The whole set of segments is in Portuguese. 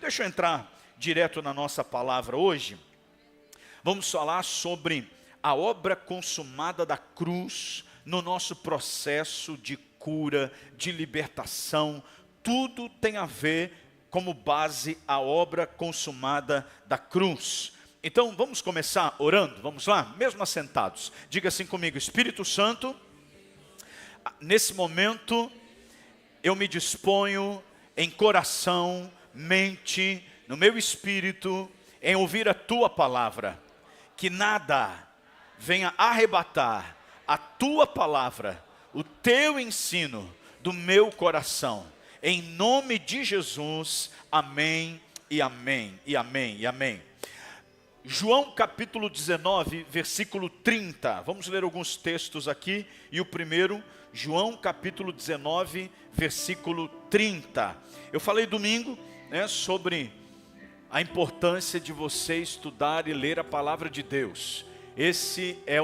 deixa eu entrar direto na nossa palavra hoje. Vamos falar sobre a obra consumada da cruz no nosso processo de cura, de libertação. Tudo tem a ver como base a obra consumada da cruz. Então vamos começar orando, vamos lá? Mesmo assentados, diga assim comigo: Espírito Santo, nesse momento eu me disponho em coração, mente, no meu espírito, em ouvir a tua palavra. Que nada venha arrebatar a tua palavra, o teu ensino do meu coração. Em nome de Jesus, amém e amém e amém e amém. João capítulo 19, versículo 30. Vamos ler alguns textos aqui. E o primeiro, João capítulo 19, versículo 30. Eu falei domingo, sobre a importância de você estudar e ler a palavra de Deus. Esse é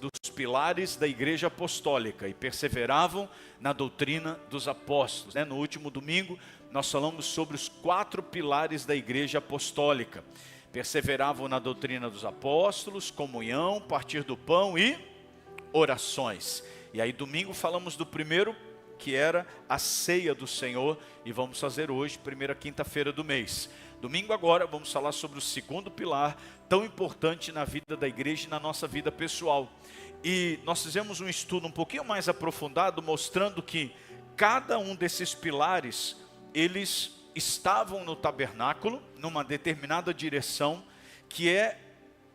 dos pilares da igreja apostólica, e perseveravam na doutrina dos apóstolos. No último domingo nós falamos sobre os 4 pilares da igreja apostólica. Perseveravam na doutrina dos apóstolos, comunhão, partir do pão e orações. E aí domingo falamos do primeiro, que era a ceia do Senhor, e vamos fazer hoje, primeira quinta-feira do mês. Domingo agora vamos falar sobre o segundo pilar, tão importante na vida da igreja e na nossa vida pessoal. E nós fizemos um estudo um pouquinho mais aprofundado, mostrando que cada um desses pilares, eles estavam no tabernáculo, numa determinada direção, que é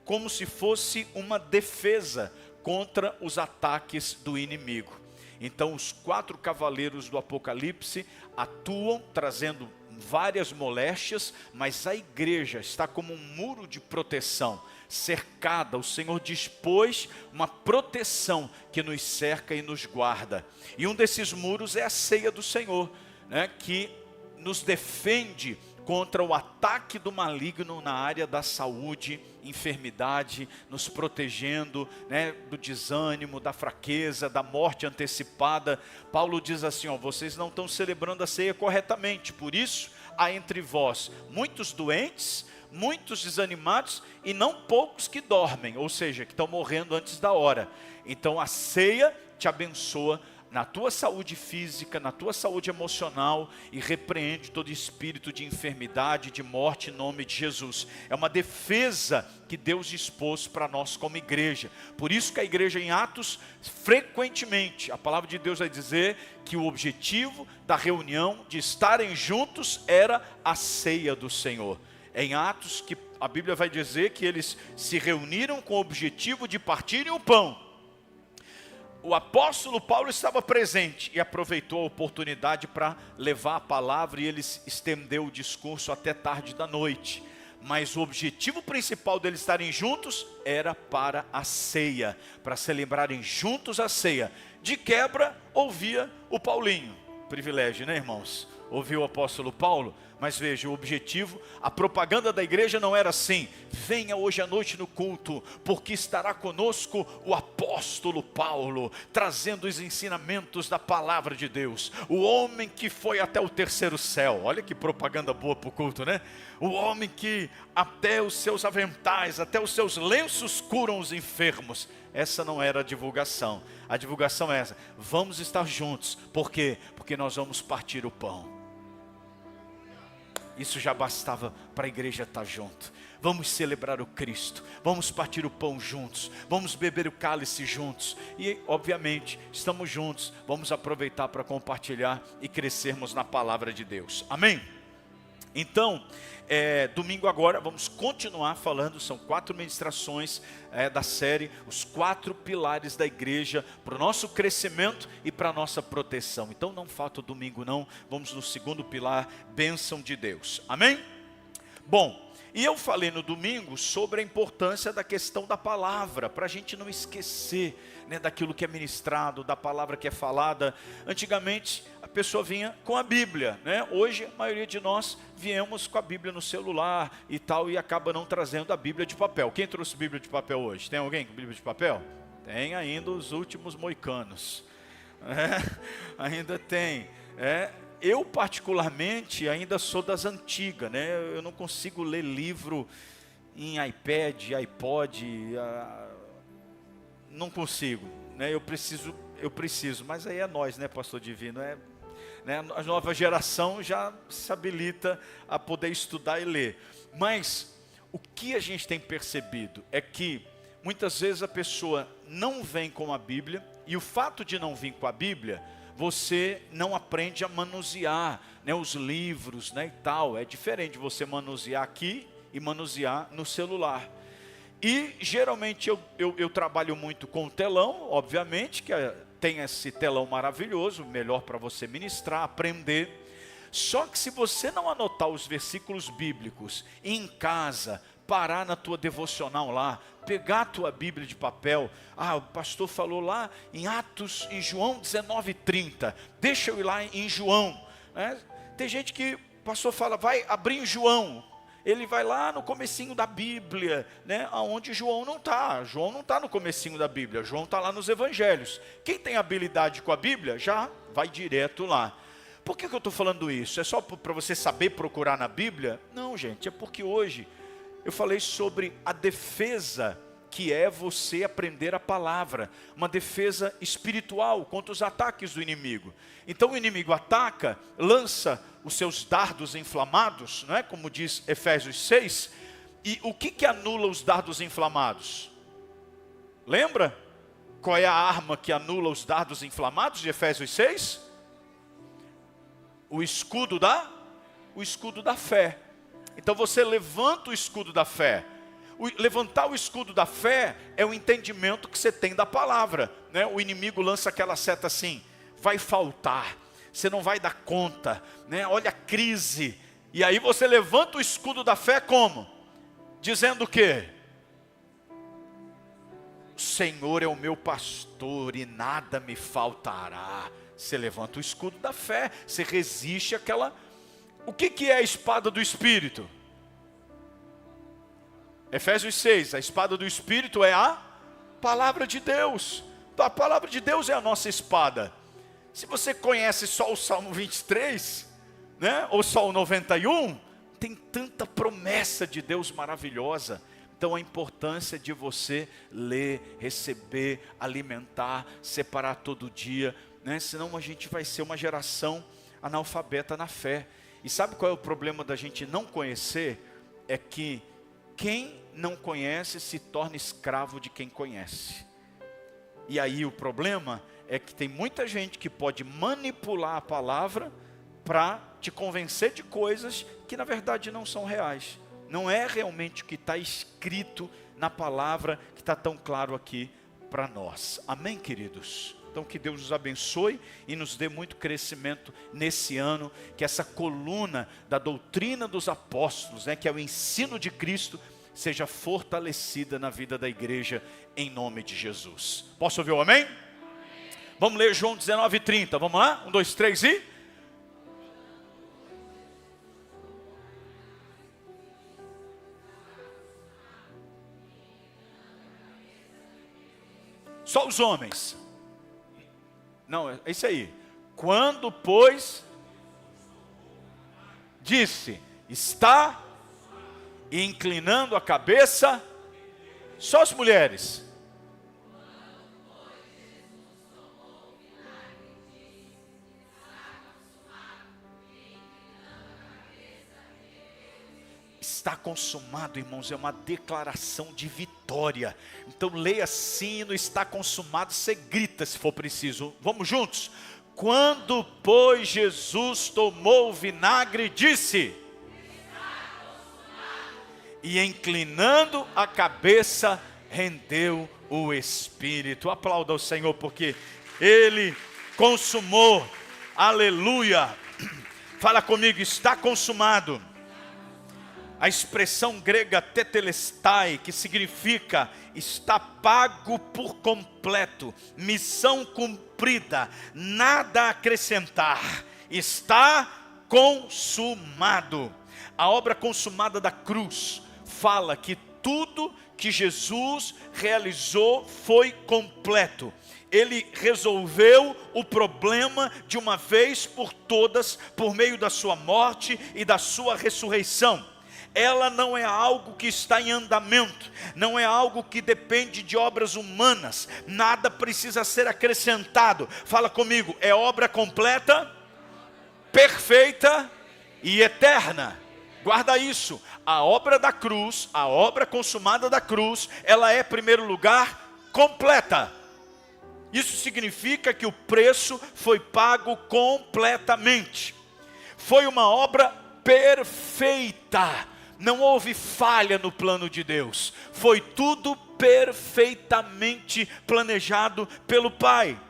como se fosse uma defesa contra os ataques do inimigo. Então os 4 cavaleiros do Apocalipse atuam trazendo várias moléstias, mas a igreja está como um muro de proteção, cercada. O Senhor dispôs uma proteção que nos cerca e nos guarda. E um desses muros é a ceia do Senhor, que nos defende contra o ataque do maligno na área da saúde, enfermidade, nos protegendo, do desânimo, da fraqueza, da morte antecipada. Paulo diz assim, vocês não estão celebrando a ceia corretamente, por isso há entre vós muitos doentes, muitos desanimados e não poucos que dormem, ou seja, que estão morrendo antes da hora. Então a ceia te abençoa na tua saúde física, na tua saúde emocional, e repreende todo espírito de enfermidade, de morte, em nome de Jesus. É uma defesa que Deus dispôs para nós como igreja. Por isso que a igreja em Atos, frequentemente, a palavra de Deus vai dizer que o objetivo da reunião, de estarem juntos, era a ceia do Senhor. Em Atos, que a Bíblia vai dizer que eles se reuniram com o objetivo de partirem o pão. O apóstolo Paulo estava presente e aproveitou a oportunidade para levar a palavra, e ele estendeu o discurso até tarde da noite. Mas o objetivo principal deles estarem juntos era para a ceia, para celebrarem juntos a ceia. De quebra, ouvia o Paulinho. Privilégio, né, irmãos? Ouviu o apóstolo Paulo? Mas veja, o objetivo, a propaganda da igreja não era assim: venha hoje à noite no culto, porque estará conosco o apóstolo Paulo, trazendo os ensinamentos da palavra de Deus. O homem que foi até o 3º céu. Olha que propaganda boa para o culto, né? O homem que até os seus aventais, até os seus lenços curam os enfermos. Essa não era a divulgação. A divulgação é essa: vamos estar juntos. Por quê? Porque nós vamos partir o pão. Isso já bastava para a igreja estar junto. Vamos celebrar o Cristo, vamos partir o pão juntos, vamos beber o cálice juntos. E obviamente estamos juntos, vamos aproveitar para compartilhar e crescermos na palavra de Deus. Amém? Então, domingo agora vamos continuar falando, são 4 ministrações da série, os 4 pilares da igreja, para o nosso crescimento e para a nossa proteção. Então não falta o domingo não, vamos no segundo pilar, bênção de Deus. Amém? Bom, e eu falei no domingo sobre a importância da questão da palavra, para a gente não esquecer, daquilo que é ministrado, da palavra que é falada. Antigamente a pessoa vinha com a Bíblia, Hoje a maioria de nós viemos com a Bíblia no celular e tal, e acaba não trazendo a Bíblia de papel. Quem trouxe Bíblia de papel hoje? Tem alguém com Bíblia de papel? Tem ainda os últimos moicanos, ainda tem, eu particularmente ainda sou das antigas, né? Eu não consigo ler livro em iPad, iPod, não consigo, né? Eu preciso, mas aí é nós, né, pastor Divino? Né? A nova geração já se habilita a poder estudar e ler. Mas o que a gente tem percebido é que muitas vezes a pessoa não vem com a Bíblia, e o fato de não vir com a Bíblia, você não aprende a manusear, né, os livros, né, e tal. É diferente você manusear aqui e manusear no celular. E geralmente eu trabalho muito com telão, obviamente, que tem esse telão maravilhoso, melhor para você ministrar, aprender. Só que se você não anotar os versículos bíblicos em casa, parar na tua devocional lá, pegar a tua Bíblia de papel, o pastor falou lá em Atos, em João 19:30, deixa eu ir lá em João, né? Tem gente que o pastor fala, vai abrir em João, ele vai lá no comecinho da Bíblia, né? Onde João não está no comecinho da Bíblia, João está lá nos evangelhos. Quem tem habilidade com a Bíblia, já vai direto lá. Por que eu estou falando isso? É só para você saber procurar na Bíblia? Não, gente, é porque hoje eu falei sobre a defesa que é você aprender a palavra, uma defesa espiritual contra os ataques do inimigo. Então o inimigo ataca, lança os seus dardos inflamados, não é? Como diz Efésios 6, e o que anula os dardos inflamados? Lembra? Qual é a arma que anula os dardos inflamados de Efésios 6? O escudo da fé. Então você levanta o escudo da fé. Levantar o escudo da fé é o entendimento que você tem da palavra, né? O inimigo lança aquela seta assim, vai faltar, você não vai dar conta, né? Olha a crise. E aí você levanta o escudo da fé como? Dizendo o quê? O Senhor é o meu pastor e nada me faltará. Você levanta o escudo da fé, você resiste àquela... O que é a espada do Espírito? Efésios 6, a espada do Espírito é a palavra de Deus. Então, a palavra de Deus é a nossa espada. Se você conhece só o Salmo 23, né, ou só o 91, tem tanta promessa de Deus maravilhosa. Então a importância de você ler, receber, alimentar, separar todo dia, né? Senão a gente vai ser uma geração analfabeta na fé. E sabe qual é o problema da gente não conhecer? É que quem não conhece se torna escravo de quem conhece. E aí o problema é que tem muita gente que pode manipular a palavra para te convencer de coisas que na verdade não são reais. Não é realmente o que está escrito na palavra que está tão claro aqui para nós. Amém, queridos? Então que Deus nos abençoe e nos dê muito crescimento nesse ano, que essa coluna da doutrina dos apóstolos, né, que é o ensino de Cristo, seja fortalecida na vida da igreja, em nome de Jesus. Posso ouvir o amém? Amém. Vamos ler João 19:30, vamos lá? 1, 2, 3 e... Só os homens. Não, é isso aí. Quando, pois, disse, está, e inclinando a cabeça, só as mulheres. Está consumado, irmãos, é uma declaração de vitória. Então leia assim, no está consumado, você grita se for preciso. Vamos juntos? Quando, pois, Jesus tomou o vinagre, disse, e inclinando a cabeça, rendeu o Espírito. Aplauda ao Senhor, porque Ele consumou. Aleluia. Fala comigo, está consumado. A expressão grega tetelestai, que significa está pago por completo, missão cumprida, nada a acrescentar, está consumado. A obra consumada da cruz fala que tudo que Jesus realizou foi completo. Ele resolveu o problema de uma vez por todas, por meio da sua morte e da sua ressurreição. Ela não é algo que está em andamento, não é algo que depende de obras humanas, nada precisa ser acrescentado. Fala comigo, é obra completa, perfeita e eterna. Guarda isso, a obra da cruz, a obra consumada da cruz, ela é, em primeiro lugar, completa. Isso significa que o preço foi pago completamente. Foi uma obra perfeita. Não houve falha no plano de Deus. Foi tudo perfeitamente planejado pelo Pai.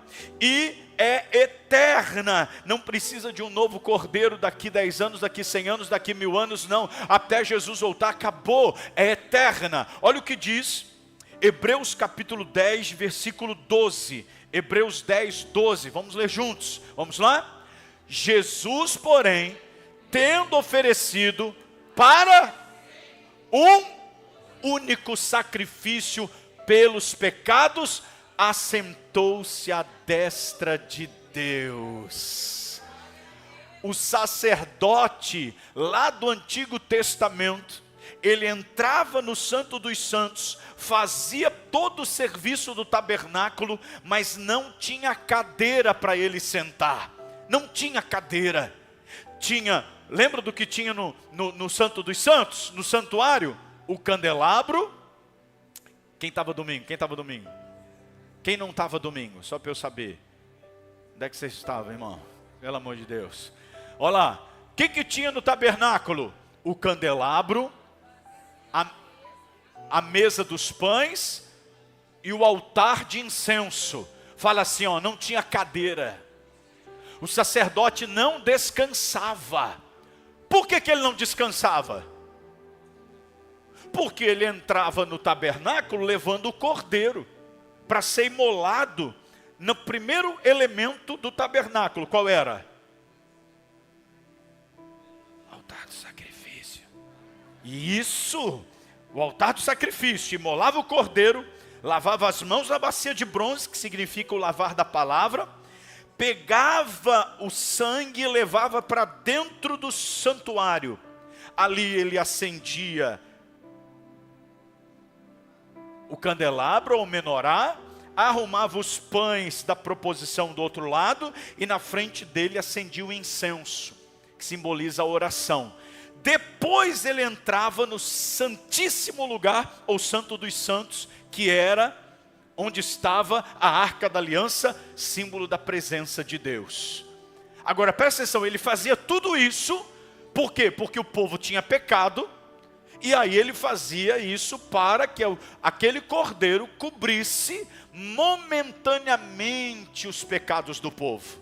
E é eterna. Não precisa de um novo cordeiro daqui 10 anos, daqui 100 anos, daqui 1000 anos, não. Até Jesus voltar, acabou. É eterna. Olha o que diz Hebreus capítulo 10, versículo 12. Hebreus 10, 12. Vamos ler juntos. Vamos lá? Jesus, porém, tendo oferecido para um único sacrifício pelos pecados, assentou-se à destra de Deus. O sacerdote lá do Antigo Testamento, ele entrava no Santo dos Santos, fazia todo o serviço do tabernáculo, mas não tinha cadeira para ele sentar. Não tinha cadeira. Tinha, lembra do que tinha no Santo dos Santos? No santuário? O candelabro. Quem estava domingo? Quem estava domingo? Quem não estava domingo? Só para eu saber. Onde é que vocês estavam, irmão? Pelo amor de Deus. Olha lá. O que tinha no tabernáculo? O candelabro, a mesa dos pães e o altar de incenso. Fala assim, ó, não tinha cadeira. O sacerdote não descansava. Por que ele não descansava? Porque ele entrava no tabernáculo levando o cordeiro para ser imolado no primeiro elemento do tabernáculo. Qual era? O altar do sacrifício. Isso, o altar do sacrifício. Imolava o cordeiro, lavava as mãos na bacia de bronze, que significa o lavar da palavra, pegava o sangue e levava para dentro do santuário. Ali ele acendia o candelabro ou menorá, arrumava os pães da proposição do outro lado e na frente dele acendia o incenso, que simboliza a oração. Depois ele entrava no santíssimo lugar, ou santo dos santos, que era onde estava a arca da aliança, símbolo da presença de Deus. Agora presta atenção, ele fazia tudo isso, por quê? Porque o povo tinha pecado, e aí ele fazia isso para que aquele cordeiro cobrisse momentaneamente os pecados do povo.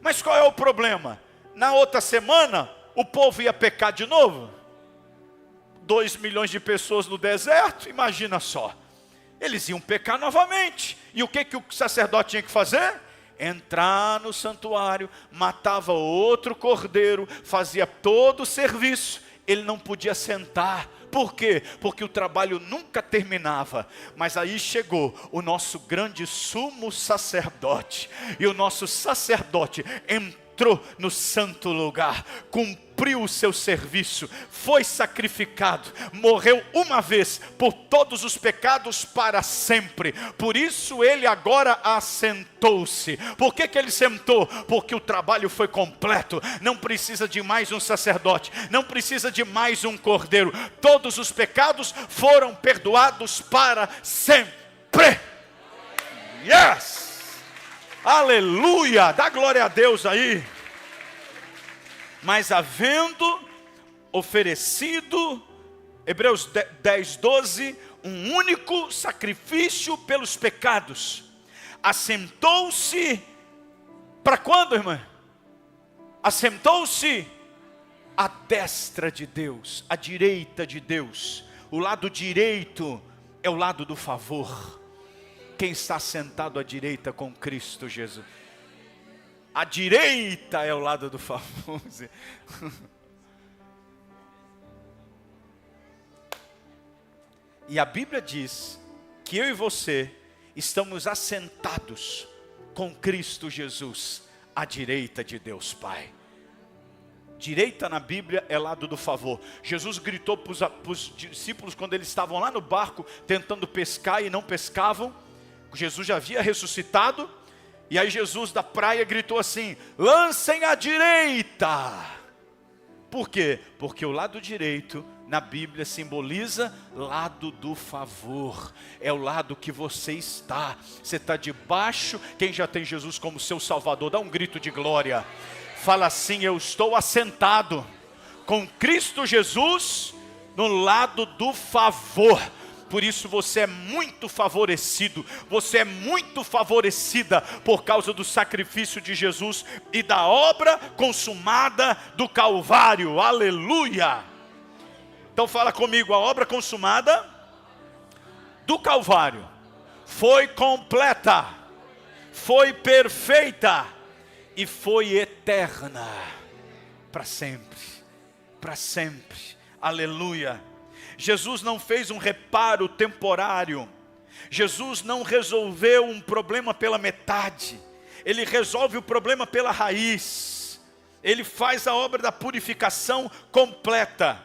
Mas qual é o problema? Na outra semana, o povo ia pecar de novo. 2 milhões de pessoas no deserto, imagina só. Eles iam pecar novamente. E o que o sacerdote tinha que fazer? Entrar no santuário, matava outro cordeiro, fazia todo o serviço. Ele não podia sentar. Por quê? Porque o trabalho nunca terminava. Mas aí chegou o nosso grande sumo sacerdote. E o nosso sacerdote entrou no santo lugar, cumpriu o seu serviço, foi sacrificado, morreu uma vez por todos os pecados para sempre. Por isso ele agora assentou-se. Por que ele sentou? Porque o trabalho foi completo. Não precisa de mais um sacerdote, não precisa de mais um cordeiro. Todos os pecados foram perdoados para sempre. Yes! Aleluia, dá glória a Deus aí. Mas havendo oferecido, Hebreus 10, 12, um único sacrifício pelos pecados, assentou-se, para quando, irmã? Assentou-se à destra de Deus, à direita de Deus. O lado direito é o lado do favor. Quem está sentado à direita com Cristo Jesus? A direita é o lado do favor. E a Bíblia diz que eu e você estamos assentados com Cristo Jesus à direita de Deus Pai. Direita na Bíblia é lado do favor. Jesus gritou para os discípulos quando eles estavam lá no barco tentando pescar e não pescavam. Jesus já havia ressuscitado. E aí Jesus da praia gritou assim: lancem à direita. Por quê? Porque o lado direito na Bíblia simboliza lado do favor. É o lado que você está. Você está debaixo. Quem já tem Jesus como seu Salvador, dá um grito de glória. Fala assim: eu estou assentado com Cristo Jesus no lado do favor. Por isso você é muito favorecido, você é muito favorecida por causa do sacrifício de Jesus e da obra consumada do Calvário. Aleluia! Então fala comigo: a obra consumada do Calvário foi completa, foi perfeita e foi eterna, para sempre, para sempre. Aleluia! Jesus não fez um reparo temporário. Jesus não resolveu um problema pela metade. Ele resolve o problema pela raiz. Ele faz a obra da purificação completa.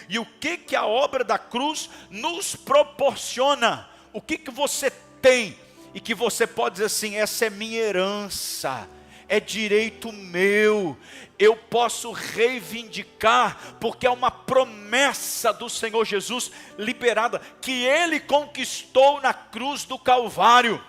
E o que a obra da cruz nos proporciona? O que você tem e que você pode dizer assim: essa é minha herança, é direito meu, eu posso reivindicar, porque é uma promessa do Senhor Jesus liberada, que Ele conquistou na cruz do Calvário,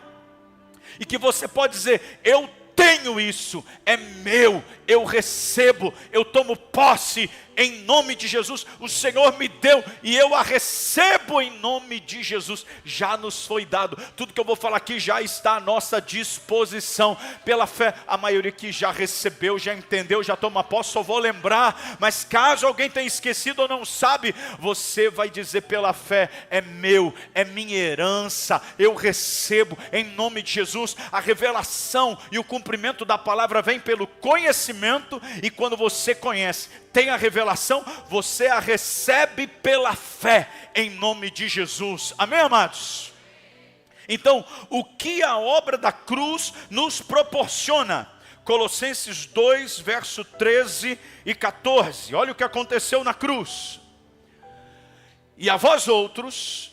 e que você pode dizer: eu tenho isso, é meu, eu recebo, eu tomo posse em nome de Jesus. O Senhor me deu e eu a recebo em nome de Jesus. Já nos foi dado, tudo que eu vou falar aqui já está à nossa disposição. Pela fé, a maioria que já recebeu, já entendeu, já toma posse, só vou lembrar. Mas caso alguém tenha esquecido ou não sabe, você vai dizer pela fé: é meu, é minha herança, eu recebo em nome de Jesus. A revelação e o cumprimento da palavra vem pelo conhecimento, e quando você conhece, tem a revelação, você a recebe pela fé, em nome de Jesus. Amém, amados? Então, o que a obra da cruz nos proporciona? Colossenses 2, verso 13 e 14. Olha o que aconteceu na cruz. E a vós outros,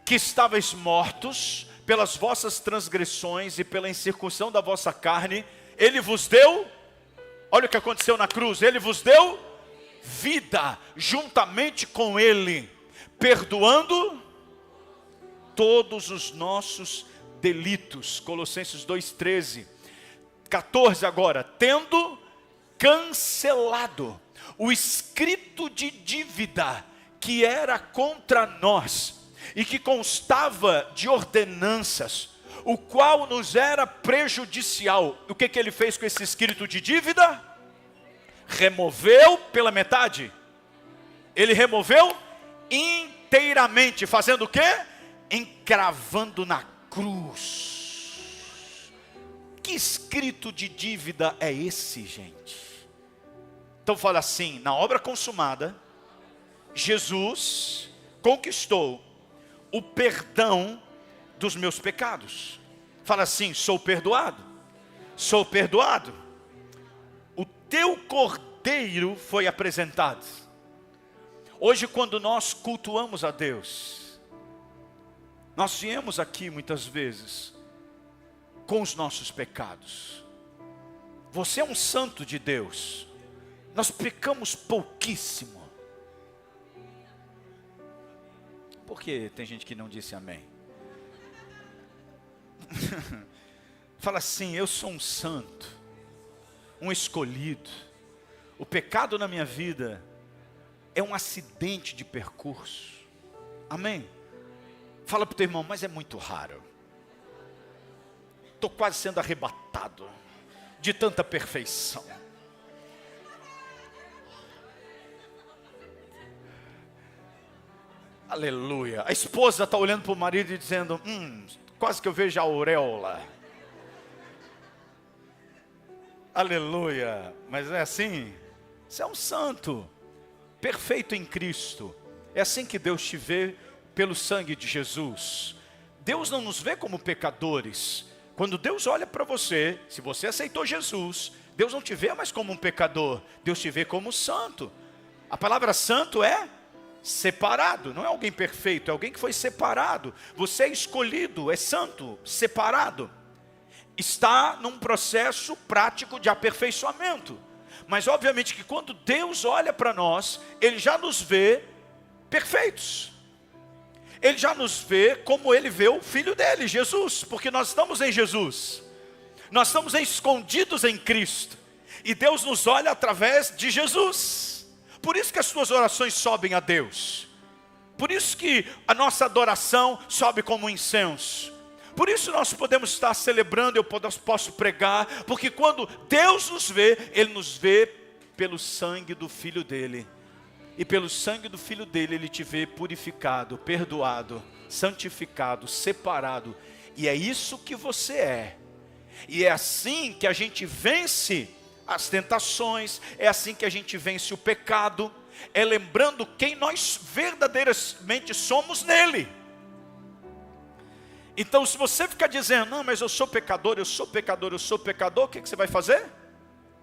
que estáveis mortos pelas vossas transgressões e pela incircunção da vossa carne, Ele vos deu, olha o que aconteceu na cruz, Ele vos deu vida juntamente com Ele, perdoando todos os nossos delitos. Colossenses 2:13, 14 agora, tendo cancelado o escrito de dívida que era contra nós e que constava de ordenanças, o qual nos era prejudicial. O que Ele fez com esse escrito de dívida? Removeu pela metade. Ele removeu inteiramente, fazendo o quê? Encravando na cruz. Que escrito de dívida é esse, gente? Então fala assim: na obra consumada, Jesus conquistou o perdão dos meus pecados. Fala assim: sou perdoado, sou perdoado. O teu cordeiro foi apresentado. Hoje, quando nós cultuamos a Deus, nós viemos aqui muitas vezes com os nossos pecados. Você é um santo de Deus. Nós pecamos pouquíssimo. Por que tem gente que não disse amém? Fala assim: eu sou um santo, um escolhido. O pecado na minha vida é um acidente de percurso. Amém? Fala para o teu irmão: mas é muito raro. Estou quase sendo arrebatado de tanta perfeição. Aleluia. A esposa está olhando para o marido e dizendo: quase que eu vejo a auréola. Aleluia. Mas é assim? Você é um santo, perfeito em Cristo. É assim que Deus te vê, pelo sangue de Jesus. Deus não nos vê como pecadores. Quando Deus olha para você, se você aceitou Jesus, Deus não te vê mais como um pecador, Deus te vê como santo. A palavra santo é separado, não é alguém perfeito, é alguém que foi separado. Você é escolhido, é santo, separado. Está num processo prático de aperfeiçoamento. Mas obviamente que quando Deus olha para nós, Ele já nos vê perfeitos. Ele já nos vê como Ele vê o Filho dele, Jesus, porque nós estamos em Jesus. Nós estamos escondidos em Cristo. E Deus nos olha através de Jesus. Por isso que as suas orações sobem a Deus. Por isso que a nossa adoração sobe como incenso. Por isso nós podemos estar celebrando, eu posso pregar, porque quando Deus nos vê, Ele nos vê pelo sangue do Filho dele. E pelo sangue do Filho dele, Ele te vê purificado, perdoado, santificado, separado. E é isso que você é. E é assim que a gente vence as tentações, é assim que a gente vence o pecado, é lembrando quem nós verdadeiramente somos nele. Então se você ficar dizendo, não, mas eu sou pecador, eu sou pecador, eu sou pecador, o que você vai fazer?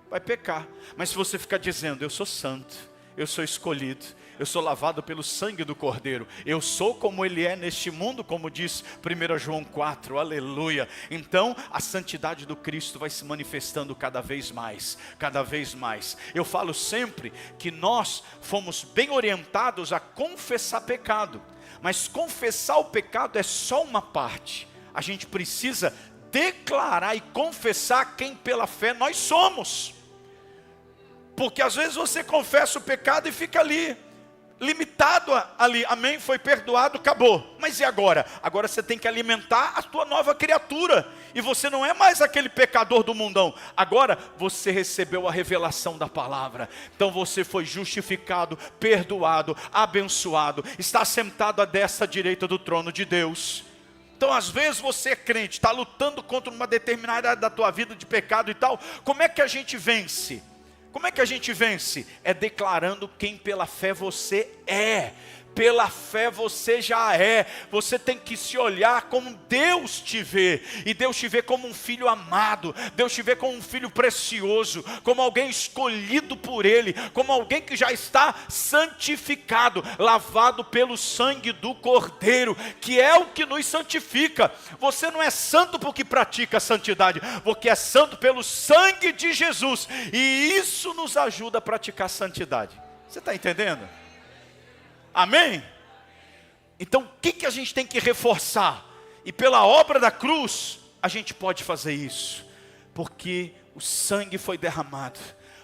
Vai pecar. Mas se você ficar dizendo, eu sou santo, eu sou escolhido, eu sou lavado pelo sangue do Cordeiro, eu sou como Ele é neste mundo, como diz 1 João 4, aleluia. Então a santidade do Cristo vai se manifestando cada vez mais, cada vez mais. Eu falo sempre que nós fomos bem orientados a confessar pecado, mas confessar o pecado é só uma parte. A gente precisa declarar e confessar quem pela fé nós somos. Porque às vezes você confessa o pecado e fica ali, limitado ali, amém, foi perdoado, acabou. Mas e agora? Agora você tem que alimentar a tua nova criatura. E você não é mais aquele pecador do mundão. Agora você recebeu a revelação da palavra. Então você foi justificado, perdoado, abençoado. Está sentado à destra direita do trono de Deus. Então às vezes você é crente, está lutando contra uma determinada área da tua vida de pecado e tal. Como é que a gente vence? Como é que a gente vence? É declarando quem pela fé você é. Pela fé você já é. Você tem que se olhar como Deus te vê. E Deus te vê como um filho amado. Deus te vê como um filho precioso. Como alguém escolhido por Ele. Como alguém que já está santificado. Lavado pelo sangue do Cordeiro. Que é o que nos santifica. Você não é santo porque pratica a santidade. Porque é santo pelo sangue de Jesus. E isso nos ajuda a praticar a santidade. Você está entendendo? Amém? Então o que a gente tem que reforçar? E pela obra da cruz, a gente pode fazer isso. Porque o sangue foi derramado.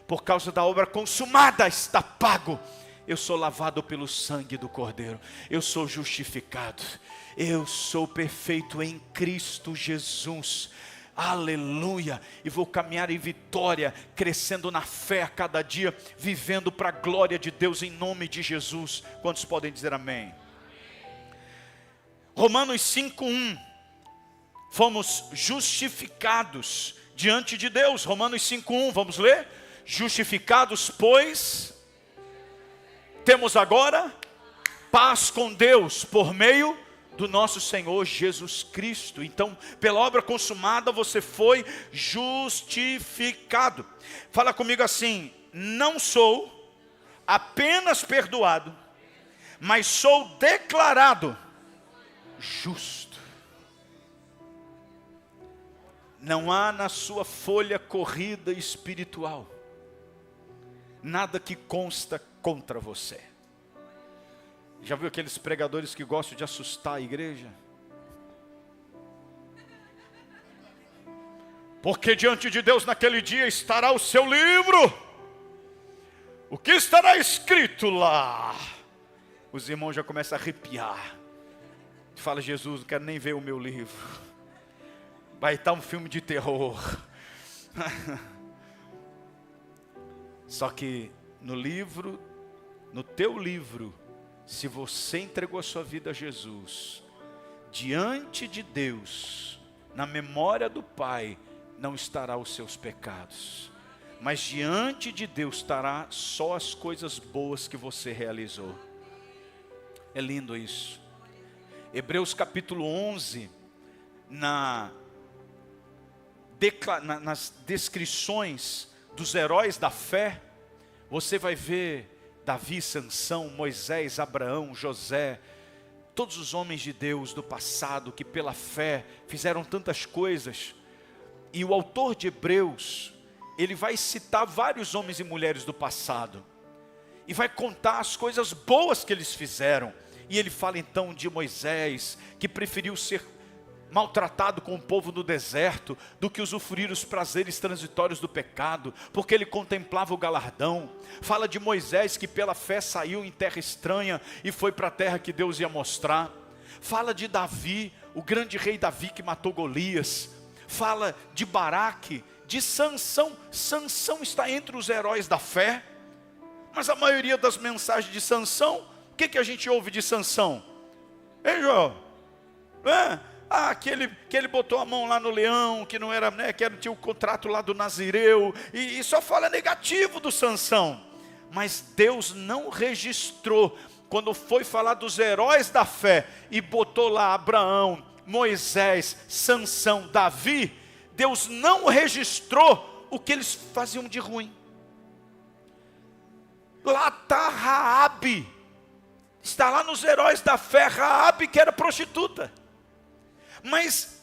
Por causa da obra consumada, está pago. Eu sou lavado pelo sangue do Cordeiro. Eu sou justificado. Eu sou perfeito em Cristo Jesus. Aleluia, e vou caminhar em vitória, crescendo na fé a cada dia, vivendo para a glória de Deus em nome de Jesus. Quantos podem dizer amém? Romanos 5:1, fomos justificados diante de Deus. Romanos 5:1, vamos ler? Justificados, pois, temos agora paz com Deus por meio do nosso Senhor Jesus Cristo. Então, pela obra consumada, você foi justificado. Fala comigo assim: não sou apenas perdoado, mas sou declarado justo. Não há na sua folha corrida espiritual nada que consta contra você. Já viu aqueles pregadores que gostam de assustar a igreja? Porque diante de Deus naquele dia estará o seu livro. O que estará escrito lá? Os irmãos já começam a arrepiar. Fala, Jesus, não quero nem ver o meu livro. Vai estar um filme de terror. Só que no livro, no teu livro, se você entregou a sua vida a Jesus, diante de Deus, na memória do Pai, não estará os seus pecados, mas diante de Deus estará só as coisas boas que você realizou. É lindo isso. Hebreus capítulo 11, nas descrições dos heróis da fé, você vai ver Davi, Sansão, Moisés, Abraão, José, todos os homens de Deus do passado que pela fé fizeram tantas coisas. E o autor de Hebreus, ele vai citar vários homens e mulheres do passado e vai contar as coisas boas que eles fizeram. E ele fala então de Moisés, que preferiu ser maltratado com o povo no deserto do que usufruir os prazeres transitórios do pecado, porque ele contemplava o galardão. Fala de Moisés, que pela fé saiu em terra estranha e foi para a terra que Deus ia mostrar. Fala de Davi, o grande rei Davi que matou Golias. Fala de Baraque, de Sansão. Sansão está entre os heróis da fé. Mas a maioria das mensagens de Sansão, o que a gente ouve de Sansão? Hein, João? Que ele botou a mão lá no leão, que não era, né, tinha o contrato lá do Nazireu, e só fala negativo do Sansão. Mas Deus não registrou, quando foi falar dos heróis da fé, e botou lá Abraão, Moisés, Sansão, Davi, Deus não registrou o que eles faziam de ruim. Lá está Raabe, está lá nos heróis da fé, Raabe que era prostituta. Mas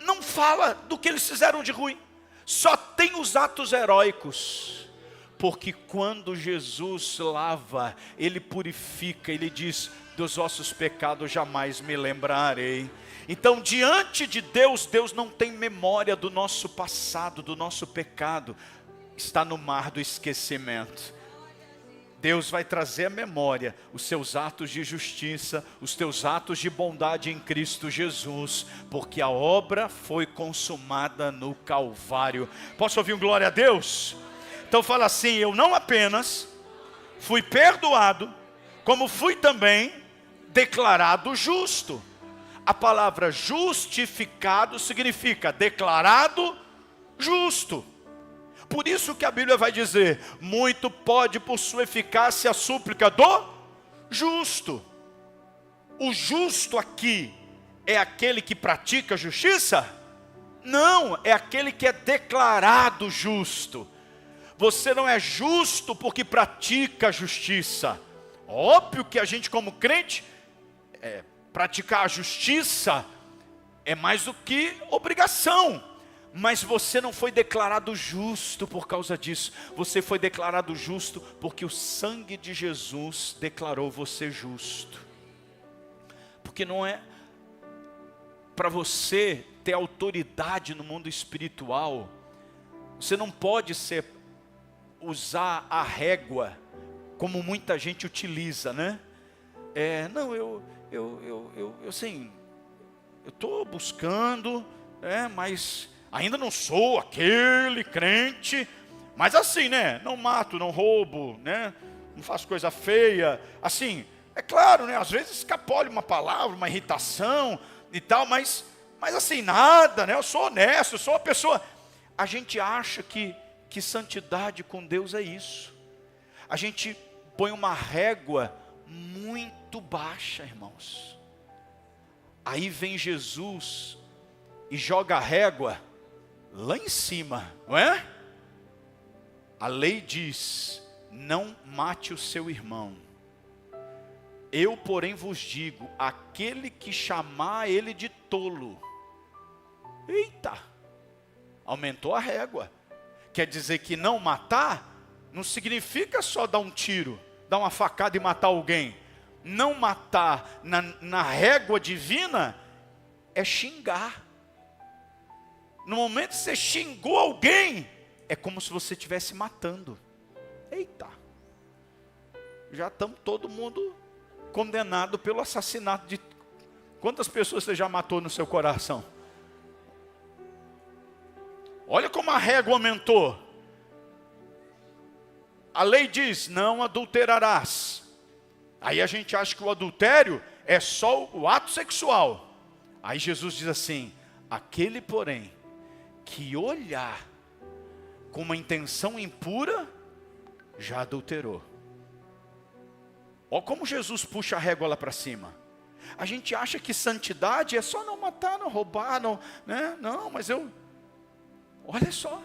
não fala do que eles fizeram de ruim, só tem os atos heróicos. Porque quando Jesus lava, Ele purifica, Ele diz, dos vossos pecados jamais me lembrarei. Então diante de Deus, Deus não tem memória do nosso passado, do nosso pecado, está no mar do esquecimento. Deus vai trazer à memória os seus atos de justiça, os teus atos de bondade em Cristo Jesus, porque a obra foi consumada no Calvário. Posso ouvir um glória a Deus? Então fala assim, eu não apenas fui perdoado, como fui também declarado justo. A palavra justificado significa declarado justo. Por isso que a Bíblia vai dizer, muito pode por sua eficácia a súplica do justo. O justo aqui é aquele que pratica justiça? Não, é aquele que é declarado justo. Você não é justo porque pratica justiça. Óbvio que a gente como crente, praticar a justiça é mais do que obrigação. Mas você não foi declarado justo por causa disso. Você foi declarado justo porque o sangue de Jesus declarou você justo. Porque não é para você ter autoridade no mundo espiritual. Você não pode usar a régua como muita gente utiliza, né? Eu estou buscando, mas ainda não sou aquele crente, mas assim, né? Não mato, não roubo, né? Não faço coisa feia. Assim, é claro, né? Às vezes escapole uma palavra, uma irritação e tal, mas assim, nada, né? Eu sou honesto, eu sou uma pessoa. A gente acha que santidade com Deus é isso. A gente põe uma régua muito baixa, irmãos. Aí vem Jesus e joga a régua lá em cima, não é? A lei diz, não mate o seu irmão. Eu, porém, vos digo, aquele que chamar ele de tolo. Eita, aumentou a régua. Quer dizer que não matar, não significa só dar um tiro, dar uma facada e matar alguém. Não matar na régua divina é xingar. No momento que você xingou alguém, é como se você estivesse matando. Eita, já estamos todo mundo condenado pelo assassinato de... Quantas pessoas você já matou no seu coração? Olha como a régua aumentou. A lei diz, não adulterarás. Aí a gente acha que o adultério é só o ato sexual. Aí Jesus diz assim, aquele porém que olhar com uma intenção impura, já adulterou. Olha como Jesus puxa a régua lá para cima. A gente acha que santidade é só não matar, não roubar, não, né? Não, mas olha só,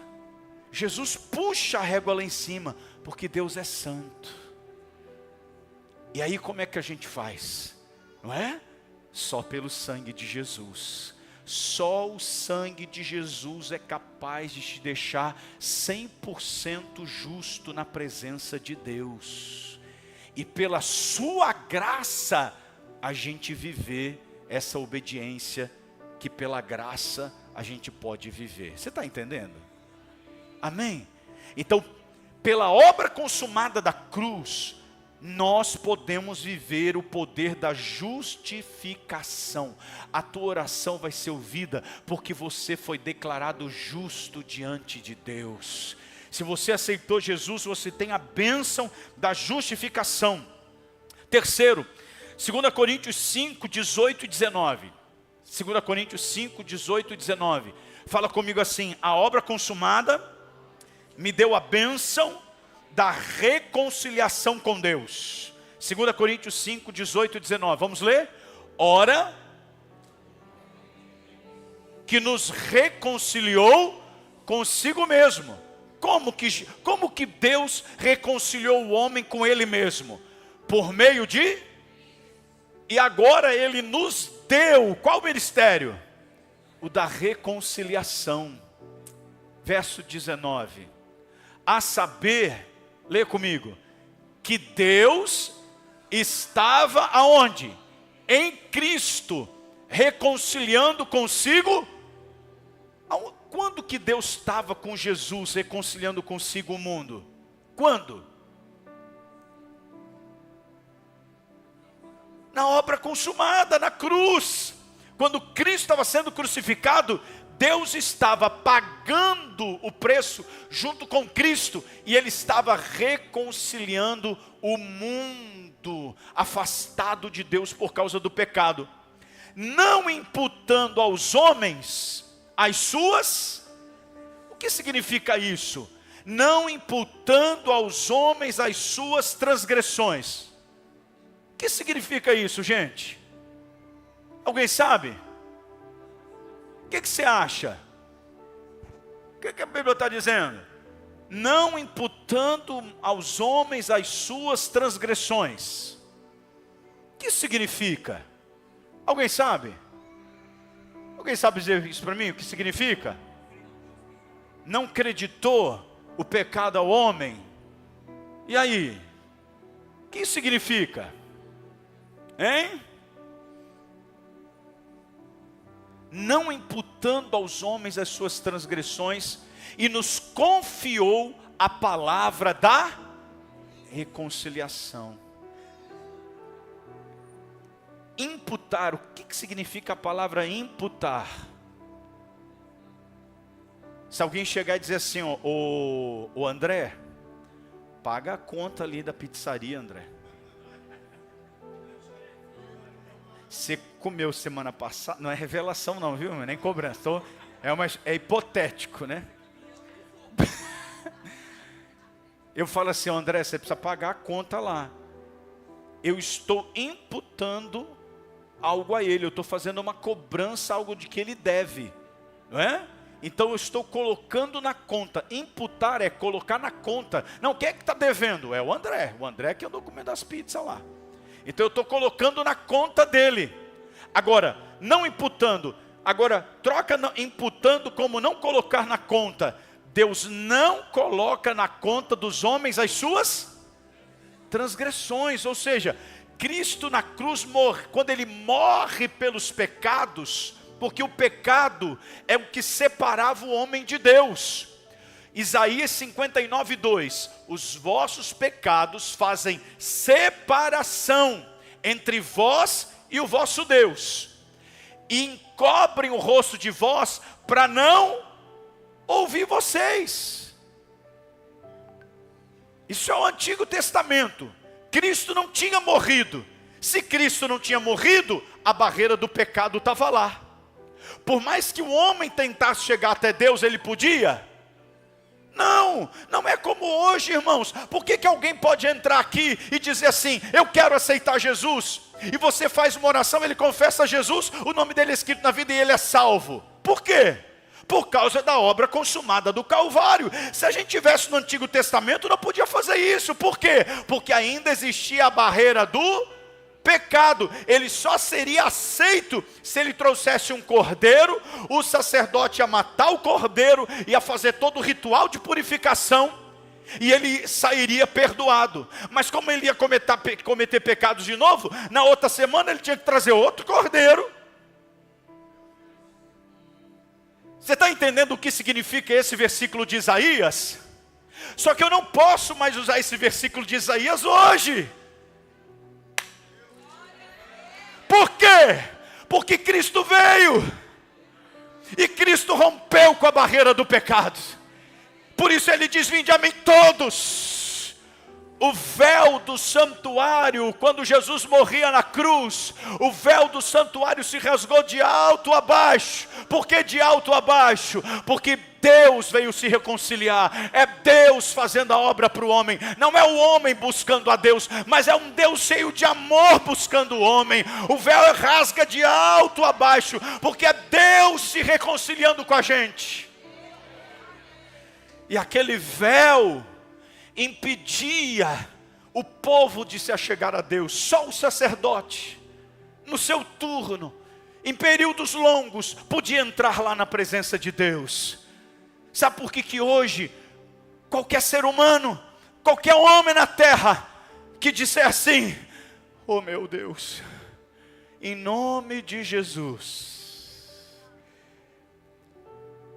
Jesus puxa a régua lá em cima, porque Deus é santo. E aí como é que a gente faz? Não é? Só pelo sangue de Jesus. Só o sangue de Jesus é capaz de te deixar 100% justo na presença de Deus. E pela sua graça, a gente viver essa obediência que pela graça a gente pode viver. Você está entendendo? Amém? Então, pela obra consumada da cruz, nós podemos viver o poder da justificação. A tua oração vai ser ouvida porque você foi declarado justo diante de Deus. Se você aceitou Jesus, você tem a bênção da justificação. Terceiro, 2 Coríntios 5, 18 e 19. 2 Coríntios 5, 18 e 19. Fala comigo assim: a obra consumada me deu a bênção da reconciliação com Deus. 2 Coríntios 5, 18 e 19. Vamos ler? Ora, que nos reconciliou consigo mesmo. Como que Deus reconciliou o homem com Ele mesmo? Por meio de... E agora Ele nos deu, qual ministério? O da reconciliação. Verso 19. A saber, lê comigo, que Deus estava aonde? Em Cristo, reconciliando consigo. Quando que Deus estava com Jesus reconciliando consigo o mundo? Quando? Na obra consumada, na cruz. Quando Cristo estava sendo crucificado, Deus estava pagando o preço junto com Cristo, e Ele estava reconciliando o mundo afastado de Deus por causa do pecado, não imputando aos homens as suas... O que significa isso? Não imputando aos homens as suas transgressões. O que significa isso, gente? Alguém sabe? O que você acha? O que a Bíblia está dizendo? Não imputando aos homens as suas transgressões. O que isso significa? Alguém sabe? Alguém sabe dizer isso para mim? O que significa? Não creditou o pecado ao homem. E aí? O que isso significa? Hein? Não imputando aos homens as suas transgressões, e nos confiou a palavra da reconciliação. Imputar, o que significa a palavra imputar? Se alguém chegar e dizer assim, ô André, paga a conta ali da pizzaria, André. Você comeu semana passada, não é revelação não, viu? Nem cobrança, é hipotético, né? Eu falo assim, André, você precisa pagar a conta lá. Eu estou imputando algo a ele, eu estou fazendo uma cobrança, algo de que ele deve, não é? Então eu estou colocando na conta. Imputar é colocar na conta. Não, quem é que está devendo? É o André que andou comendo as pizzas lá. Então eu estou colocando na conta dele. Agora, não imputando. Agora, troca imputando como não colocar na conta. Deus não coloca na conta dos homens as suas transgressões. Ou seja, Cristo na cruz morre. Quando Ele morre pelos pecados, porque o pecado é o que separava o homem de Deus. Isaías 59, 2. Os vossos pecados fazem separação entre vós e o vosso Deus, e encobrem o rosto de vós para não ouvir vocês. Isso é o Antigo Testamento. Cristo não tinha morrido. Se Cristo não tinha morrido, a barreira do pecado estava lá. Por mais que o homem tentasse chegar até Deus, ele podia? Não, não é como hoje, irmãos. Por que alguém pode entrar aqui e dizer assim, eu quero aceitar Jesus? e você faz uma oração, ele confessa a Jesus, o nome dele é escrito na vida e ele é salvo. Por quê? Por causa da obra consumada do Calvário. Se a gente tivesse no Antigo Testamento, não podia fazer isso. Por quê? Porque ainda existia a barreira do pecado. Ele só seria aceito se ele trouxesse um cordeiro, o sacerdote ia matar o cordeiro, ia fazer todo o ritual de purificação, e ele sairia perdoado. Mas como ele ia cometer pecados de novo, na outra semana ele tinha que trazer outro cordeiro. Você está entendendo o que significa esse versículo de Isaías? Só que eu não posso mais usar esse versículo de Isaías hoje. Por quê? Porque Cristo veio. E Cristo rompeu com a barreira do pecado. Por isso ele diz: vinde a mim todos. O véu do santuário, quando Jesus morria na cruz, o véu do santuário se rasgou de alto a baixo. Por que de alto a baixo? Porque Deus veio se reconciliar. É Deus fazendo a obra para o homem. Não é o homem buscando a Deus, mas é um Deus cheio de amor buscando o homem. O véu rasga de alto a baixo, porque é Deus se reconciliando com a gente. E aquele véu impedia o povo de se achegar a Deus. Só o sacerdote, no seu turno, em períodos longos, podia entrar lá na presença de Deus. Sabe por que hoje, qualquer ser humano, qualquer homem na terra, que disser assim: oh meu Deus, em nome de Jesus,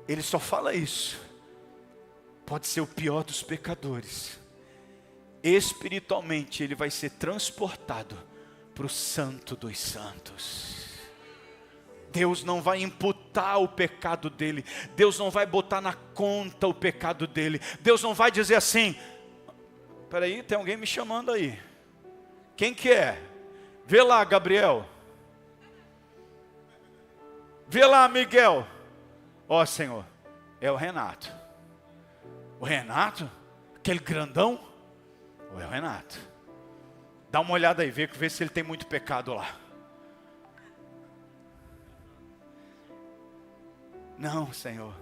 ele só fala isso, pode ser o pior dos pecadores. Espiritualmente ele vai ser transportado para o santo dos santos. Deus não vai imputar o pecado dele. Deus não vai botar na conta o pecado dele. Deus não vai dizer assim: espera aí, tem alguém me chamando aí. Quem que é? Vê lá, Gabriel. Vê lá, Miguel. Ó, Senhor, é o Renato. O Renato? Aquele grandão? Ou é o Renato? Dá uma olhada aí, vê se ele tem muito pecado lá. Não, Senhor.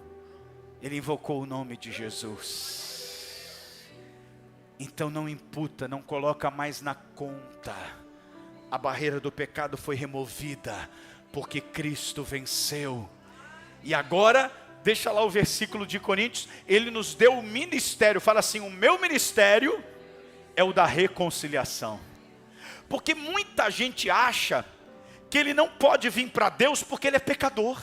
Ele invocou o nome de Jesus. Então não imputa, não coloca mais na conta. A barreira do pecado foi removida, porque Cristo venceu. E agora, deixa lá o versículo de Coríntios, ele nos deu o ministério, fala assim: o meu ministério é o da reconciliação. Porque muita gente acha que ele não pode vir para Deus porque ele é pecador.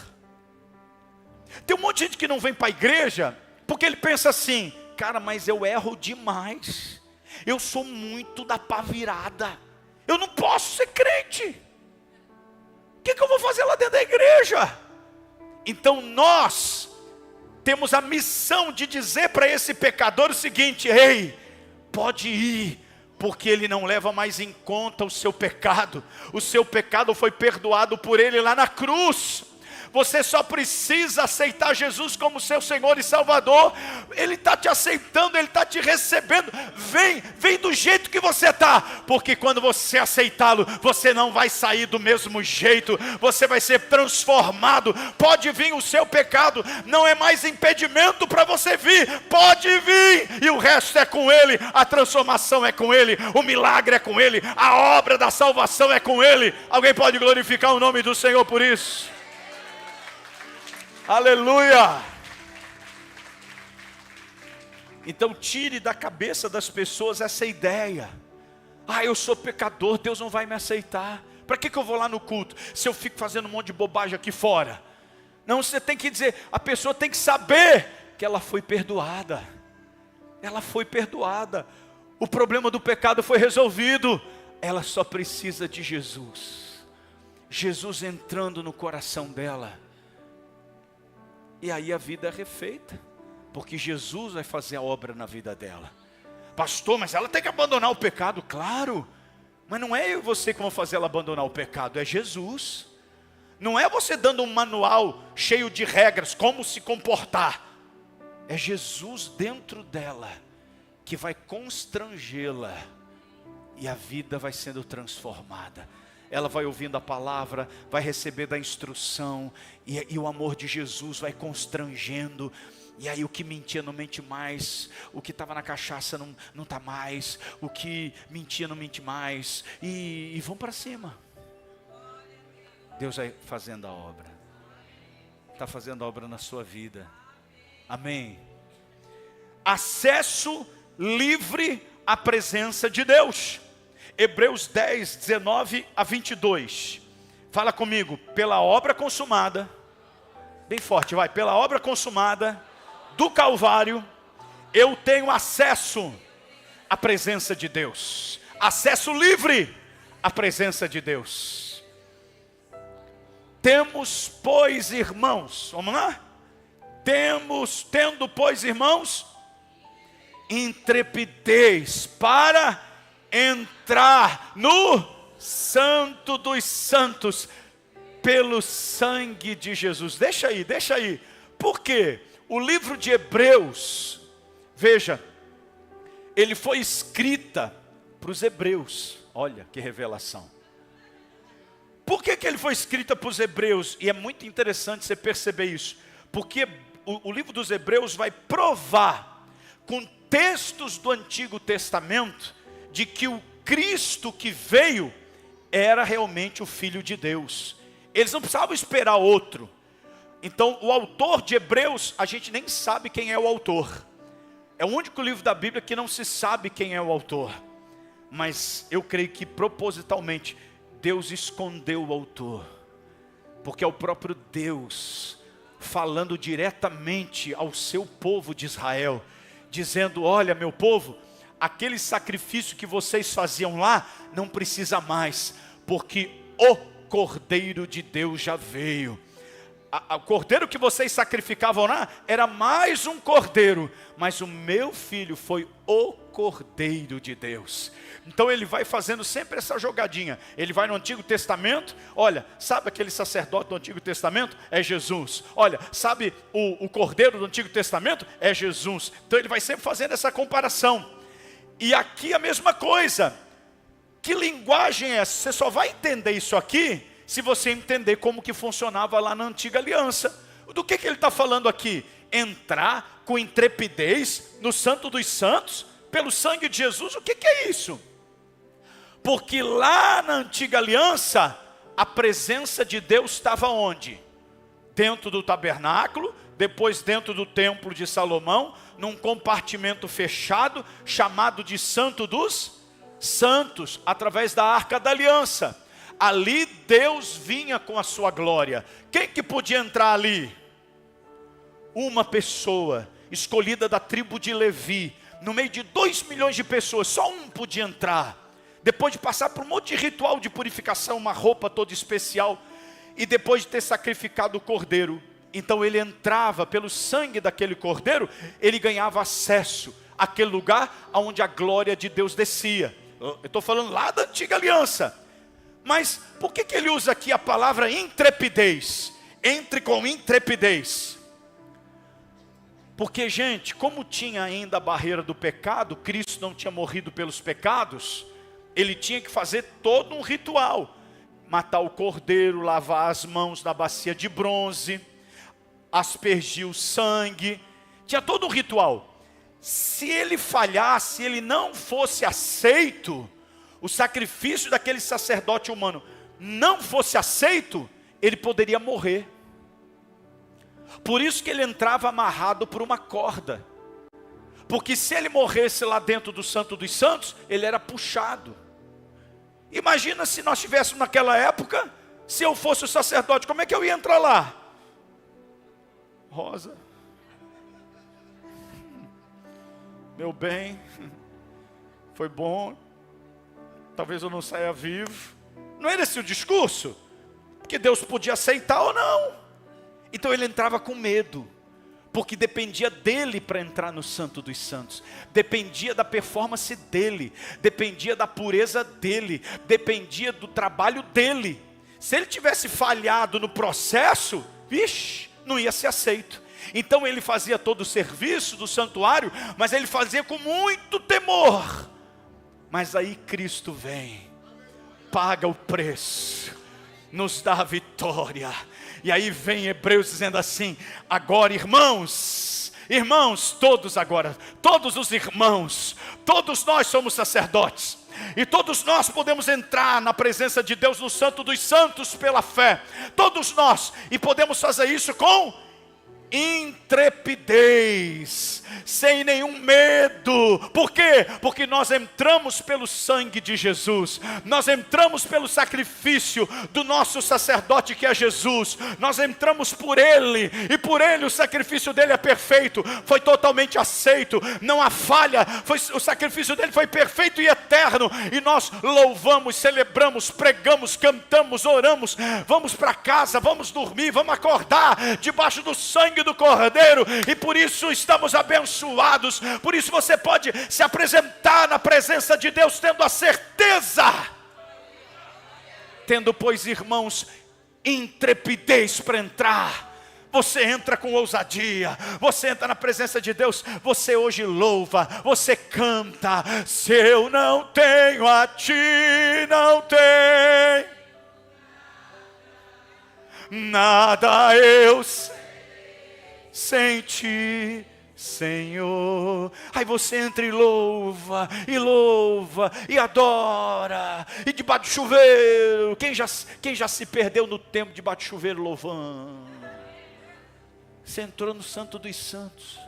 Tem um monte de gente que não vem para a igreja porque ele pensa assim: cara, mas eu erro demais, eu sou muito da pá virada, eu não posso ser crente, o que eu vou fazer lá dentro da igreja? Então nós temos a missão de dizer para esse pecador o seguinte: ei, pode ir, porque ele não leva mais em conta o seu pecado foi perdoado por ele lá na cruz. Você só precisa aceitar Jesus como seu Senhor e Salvador. Ele está te aceitando, Ele está te recebendo. Vem do jeito que você está, porque quando você aceitá-lo, você não vai sair do mesmo jeito, você vai ser transformado. Pode vir o seu pecado, não é mais impedimento para você vir, pode vir, e o resto é com Ele, a transformação é com Ele, o milagre é com Ele, a obra da salvação é com Ele. Alguém pode glorificar o nome do Senhor por isso? Aleluia! Então tire da cabeça das pessoas essa ideia: ah, eu sou pecador, Deus não vai me aceitar, para que eu vou lá no culto, se eu fico fazendo um monte de bobagem aqui fora? Não, você tem que dizer, a pessoa tem que saber que ela foi perdoada. Ela foi perdoada, o problema do pecado foi resolvido, ela só precisa de Jesus. Jesus entrando no coração dela, e aí a vida é refeita, porque Jesus vai fazer a obra na vida dela. Pastor, mas ela tem que abandonar o pecado. Claro, mas não é eu e você que vão fazer ela abandonar o pecado, é Jesus. Não é você dando um manual cheio de regras, como se comportar. É Jesus dentro dela, que vai constrangê-la, e a vida vai sendo transformada. ela vai ouvindo a palavra, vai receber da instrução, e o amor de Jesus vai constrangendo. E aí o que mentia não mente mais, o que estava na cachaça não está mais, o que mentia não mente mais, e vão para cima. Deus vai fazendo a obra, está fazendo a obra na sua vida, amém? Acesso livre à presença de Deus, Hebreus 10, 19 a 22, fala comigo, pela obra consumada, bem forte, vai, pela obra consumada do Calvário, eu tenho acesso à presença de Deus, acesso livre à presença de Deus. Temos, pois, irmãos, vamos lá? Tendo, pois, irmãos, intrepidez para entrar no Santo dos Santos, pelo sangue de Jesus. Deixa aí, por quê? O livro de Hebreus, veja, ele foi escrita para os hebreus. Olha que revelação. Por que ele foi escrita para os hebreus? E é muito interessante você perceber isso. Porque o livro dos Hebreus vai provar, com textos do Antigo Testamento, de que o Cristo que veio era realmente o Filho de Deus. Eles não precisavam esperar outro. Então, o autor de Hebreus, a gente nem sabe quem é o autor. É o único livro da Bíblia que não se sabe quem é o autor. Mas eu creio que propositalmente Deus escondeu o autor, porque é o próprio Deus falando diretamente ao seu povo de Israel, dizendo: olha, meu povo, aquele sacrifício que vocês faziam lá, não precisa mais, porque o Cordeiro de Deus já veio. O cordeiro que vocês sacrificavam lá, era mais um cordeiro, mas o meu filho foi o Cordeiro de Deus. Então ele vai fazendo sempre essa jogadinha. Ele vai no Antigo Testamento, olha, sabe aquele sacerdote do Antigo Testamento? É Jesus. Olha, sabe o Cordeiro do Antigo Testamento? É Jesus. Então ele vai sempre fazendo essa comparação. E aqui a mesma coisa. Que linguagem é essa? Você só vai entender isso aqui se você entender como que funcionava lá na antiga aliança. Do que ele está falando aqui? Entrar com intrepidez no Santo dos Santos, pelo sangue de Jesus. O que é isso? Porque lá na antiga aliança, a presença de Deus estava onde? Dentro do tabernáculo, depois dentro do templo de Salomão, num compartimento fechado, chamado de Santo dos Santos, através da Arca da Aliança. Ali Deus vinha com a sua glória. Quem que podia entrar ali? Uma pessoa, escolhida da tribo de Levi, no meio de 2 milhões de pessoas, só um podia entrar. Depois de passar por um monte de ritual de purificação, uma roupa toda especial, e depois de ter sacrificado o cordeiro, então ele entrava pelo sangue daquele cordeiro, ele ganhava acesso àquele lugar onde a glória de Deus descia. Eu estou falando lá da antiga aliança. Mas por que ele usa aqui a palavra intrepidez? Entre com intrepidez. Porque, gente, como tinha ainda a barreira do pecado, Cristo não tinha morrido pelos pecados, ele tinha que fazer todo um ritual. Matar o cordeiro, lavar as mãos na bacia de bronze, aspergir o sangue, tinha todo um ritual. Se ele falhasse, ele não fosse aceito, o sacrifício daquele sacerdote humano não fosse aceito, ele poderia morrer. Por isso que ele entrava amarrado por uma corda. Porque se ele morresse lá dentro do Santo dos Santos, ele era puxado. Imagina se nós estivéssemos naquela época, se eu fosse o sacerdote, como é que eu ia entrar lá? Rosa, meu bem, foi bom, talvez eu não saia vivo. Não era esse o discurso? Porque Deus podia aceitar ou não. Então ele entrava com medo, porque dependia dele para entrar no Santo dos Santos, dependia da performance dele, dependia da pureza dele, dependia do trabalho dele. Se ele tivesse falhado no processo, vixe, não ia ser aceito. Então ele fazia todo o serviço do santuário, mas ele fazia com muito temor. Mas aí Cristo vem, paga o preço, nos dá a vitória. E aí vem Hebreus dizendo assim: agora irmãos, todos agora, todos os irmãos, todos nós somos sacerdotes. E todos nós podemos entrar na presença de Deus no Santo dos Santos pela fé. Todos nós. E podemos fazer isso com intrepidez, sem nenhum medo. Por quê? Porque nós entramos pelo sangue de Jesus, nós entramos pelo sacrifício do nosso sacerdote que é Jesus, nós entramos por Ele, e por Ele o sacrifício dele é perfeito, foi totalmente aceito, não há falha, o sacrifício dele foi perfeito e eterno, e nós louvamos, celebramos, pregamos, cantamos, oramos, vamos para casa, vamos dormir, vamos acordar debaixo do sangue do Cordeiro, e por isso estamos abençoados. Por isso você pode se apresentar na presença de Deus tendo a certeza, tendo, pois, irmãos, intrepidez para entrar. Você entra com ousadia, você entra na presença de Deus, você hoje louva, você canta: se eu não tenho a ti, não tenho nada, eu sem ti, Senhor. Aí você entra e louva, e adora, e debaixo do chuveiro. Quem já se perdeu no tempo debaixo do chuveiro louvando? Você entrou no Santo dos Santos.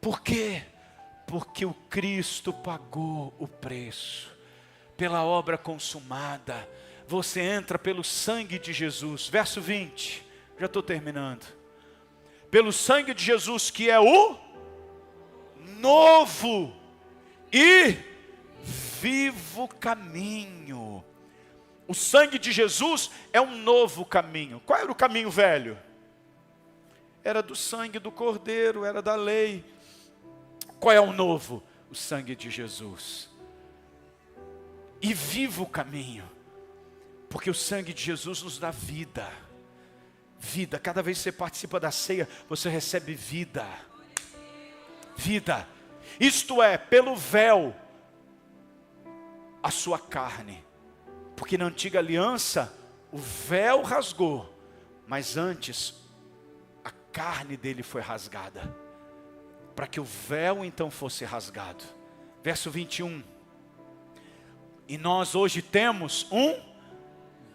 Por quê? Porque o Cristo pagou o preço, pela obra consumada. Você entra pelo sangue de Jesus. Verso 20. Já estou terminando. Pelo sangue de Jesus, que é o novo e vivo caminho. O sangue de Jesus é um novo caminho. Qual era o caminho velho? Era do sangue do Cordeiro, era da lei. Qual é o novo? O sangue de Jesus. E vivo caminho. Porque o sangue de Jesus nos dá vida. Vida, cada vez que você participa da ceia, você recebe vida. Vida. Isto é, pelo véu, a sua carne. Porque na antiga aliança, o véu rasgou, mas antes, a carne dele foi rasgada. Para que o véu então fosse rasgado. Verso 21. E nós hoje temos um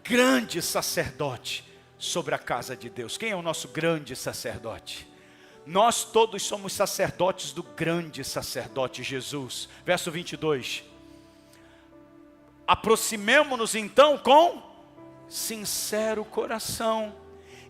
grande sacerdote sobre a casa de Deus. Quem é o nosso grande sacerdote? Nós todos somos sacerdotes do grande sacerdote Jesus. Verso 22. Aproximemo-nos então com sincero coração,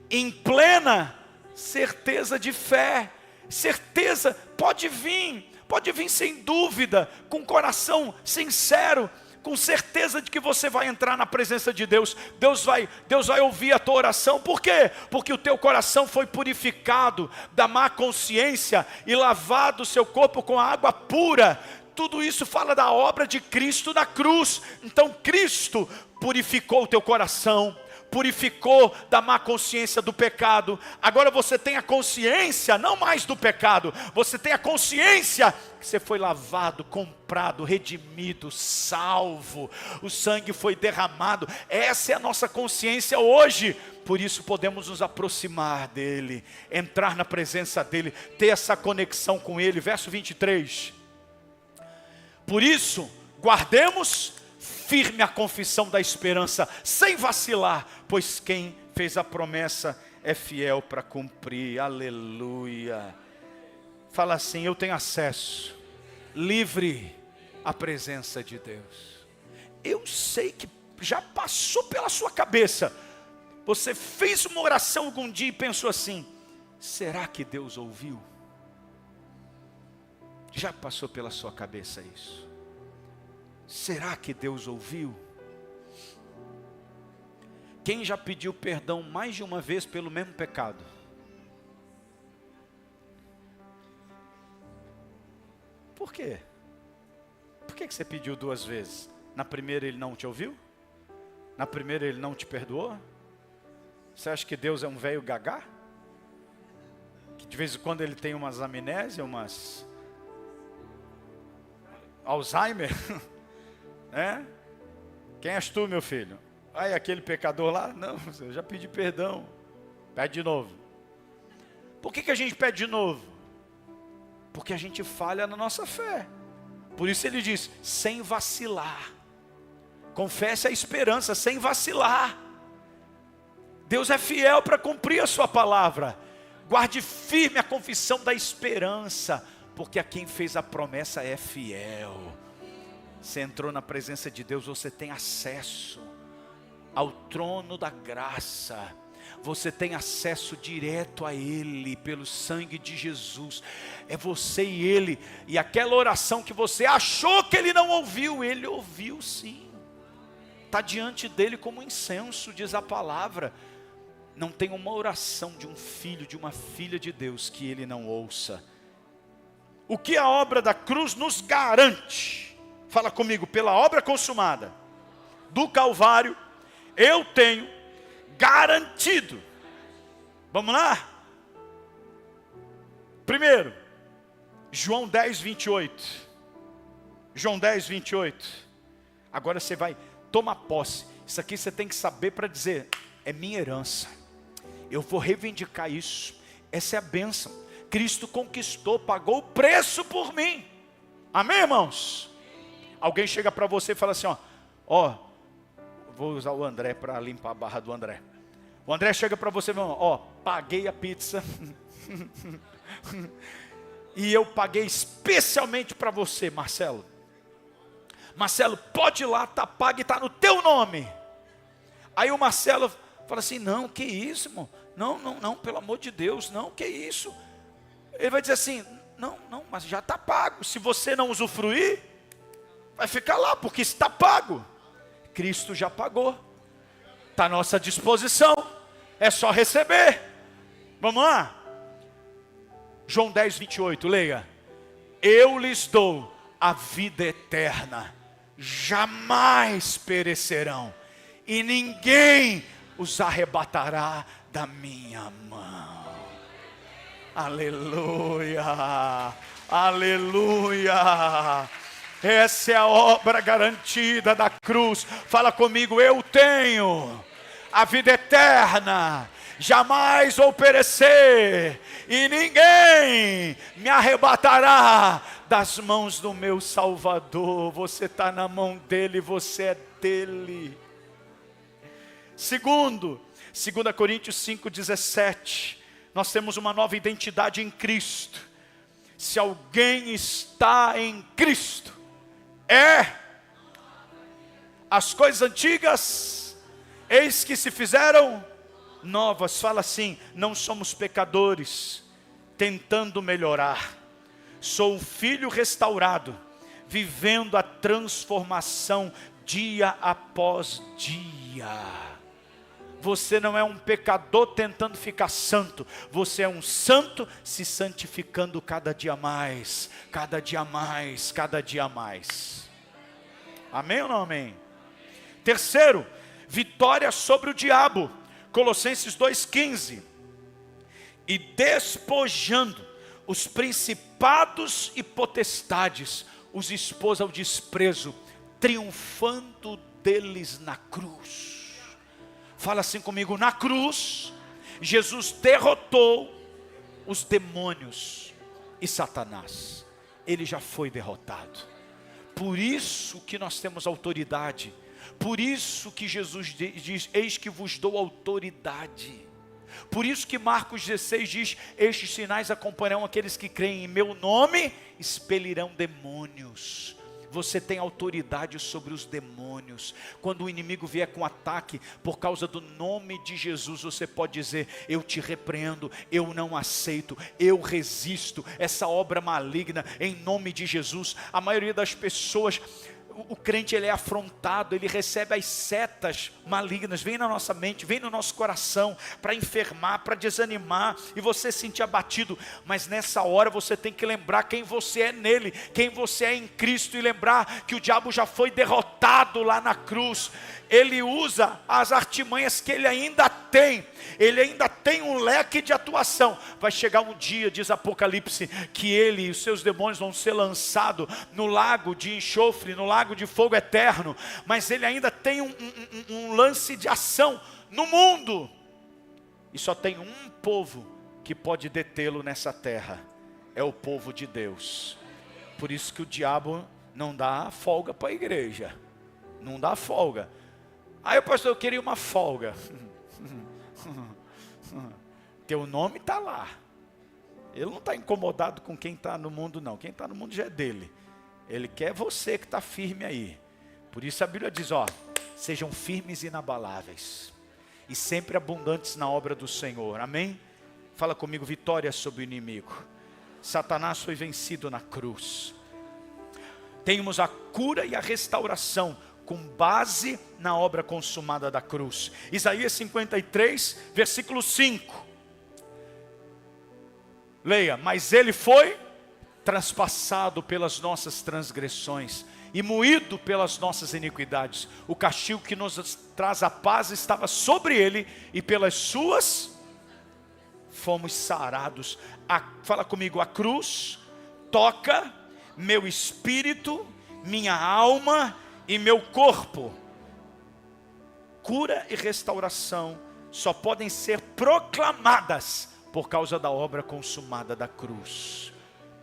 em plena certeza de fé. Certeza pode vir sem dúvida, com coração sincero, com certeza de que você vai entrar na presença de Deus. Deus vai ouvir a tua oração. Por quê? Porque o teu coração foi purificado da má consciência e lavado o seu corpo com a água pura. Tudo isso fala da obra de Cristo na cruz. Então Cristo purificou o teu coração, purificou da má consciência do pecado. Agora você tem a consciência não mais do pecado, você tem a consciência que você foi lavado, comprado, redimido, salvo, o sangue foi derramado. Essa é a nossa consciência hoje. Por isso podemos nos aproximar dele, entrar na presença dele, ter essa conexão com ele. Verso 23. Por isso, guardemos firme a confissão da esperança, sem vacilar, pois quem fez a promessa é fiel para cumprir. Aleluia. Fala assim: eu tenho acesso livre à presença de Deus. Eu sei que já passou pela sua cabeça, você fez uma oração algum dia e pensou assim: será que Deus ouviu? Já passou pela sua cabeça isso? Será que Deus ouviu? Quem já pediu perdão mais de uma vez pelo mesmo pecado? Por quê? Por que você pediu duas vezes? Na primeira ele não te ouviu? Na primeira ele não te perdoou? Você acha que Deus é um velho gagá? Que de vez em quando ele tem umas amnésias, umas Alzheimer? né? Quem és tu, meu filho? Aí aquele pecador lá, não, eu já pedi perdão. Pede de novo. Por que a gente pede de novo? Porque a gente falha na nossa fé. Por isso ele diz, sem vacilar. Confesse a esperança, sem vacilar. Deus é fiel para cumprir a sua palavra. Guarde firme a confissão da esperança, porque a quem fez a promessa é fiel. Você entrou na presença de Deus, você tem acesso ao trono da graça. Você tem acesso direto a Ele, pelo sangue de Jesus. É você e Ele. E aquela oração que você achou que Ele não ouviu, Ele ouviu sim. Está diante dEle como incenso, diz a palavra. Não tem uma oração de um filho, de uma filha de Deus que Ele não ouça. O que a obra da cruz nos garante? Fala comigo, pela obra consumada do Calvário, eu tenho garantido. Vamos lá? Primeiro, João 10, 28. João 10, 28. Agora você vai, toma posse. Isso aqui você tem que saber para dizer, é minha herança. Eu vou reivindicar isso. Essa é a bênção. Cristo conquistou, pagou o preço por mim. Amém, irmãos? Alguém chega para você e fala assim, ó, vou usar o André para limpar a barra do André. O André chega para você e fala, paguei a pizza. E eu paguei especialmente para você, Marcelo. Marcelo, pode ir lá, tá pago e tá no teu nome. Aí o Marcelo fala assim, não, que isso, irmão? Não, pelo amor de Deus, não, que isso? Ele vai dizer assim, não, mas já está pago. Se você não usufruir, vai ficar lá, porque está pago. Cristo já pagou. Está à nossa disposição. É só receber. Vamos lá? João 10, 28, leia. Eu lhes dou a vida eterna. Jamais perecerão. E ninguém os arrebatará da minha mão. Aleluia. Aleluia. Essa é a obra garantida da cruz. Fala comigo, eu tenho a vida eterna, jamais vou perecer, e ninguém me arrebatará das mãos do meu Salvador. Você está na mão dele, você é dele. Segundo, 2 Coríntios 5,17, nós temos uma nova identidade em Cristo. Se alguém está em Cristo, as coisas antigas, eis que se fizeram novas. Fala assim, não somos pecadores, tentando melhorar. Sou um filho restaurado, vivendo a transformação dia após dia. Você não é um pecador tentando ficar santo. Você é um santo se santificando cada dia mais. Cada dia mais, cada dia mais. Amém ou não amém? Terceiro, vitória sobre o diabo. Colossenses 2,15. E despojando os principados e potestades, os expôs ao desprezo, triunfando deles na cruz. Fala assim comigo, na cruz, Jesus derrotou os demônios e Satanás. Ele já foi derrotado. Por isso que nós temos autoridade. Por isso que Jesus diz, eis que vos dou autoridade. Por isso que Marcos 16 diz, estes sinais acompanharão aqueles que creem em meu nome, expelirão demônios. Você tem autoridade sobre os demônios. Quando o inimigo vier com ataque, por causa do nome de Jesus, você pode dizer, eu te repreendo, eu não aceito, eu resisto essa obra maligna, em nome de Jesus. A maioria das pessoas, o crente ele é afrontado, ele recebe as setas malignas, vem na nossa mente, vem no nosso coração, para enfermar, para desanimar, e você se sentir abatido, mas nessa hora você tem que lembrar quem você é nele, quem você é em Cristo, e lembrar que o diabo já foi derrotado lá na cruz. Ele usa as artimanhas que ele ainda tem um leque de atuação. Vai chegar um dia, diz Apocalipse, que ele e os seus demônios vão ser lançados no lago de enxofre, no lago lago de fogo eterno, mas ele ainda tem um lance de ação no mundo. E só tem um povo que pode detê-lo nessa terra, é o povo de Deus. Por isso que o diabo não dá folga para a igreja, não dá folga. Aí o pastor, eu queria uma folga. Teu nome está lá. Ele não está incomodado com quem está no mundo não, quem está no mundo já é dele. Ele quer você que está firme aí. Por isso a Bíblia diz, sejam firmes e inabaláveis, e sempre abundantes na obra do Senhor, amém? Fala comigo, vitória sobre o inimigo. Satanás foi vencido na cruz. Temos a cura e a restauração com base na obra consumada da cruz. Isaías 53, versículo 5. Leia, mas ele foi transpassado pelas nossas transgressões e moído pelas nossas iniquidades. O castigo que nos traz a paz estava sobre ele, e pelas suas fomos sarados. Fala comigo, a cruz toca meu espírito, minha alma e meu corpo. Cura e restauração só podem ser proclamadas por causa da obra consumada da cruz.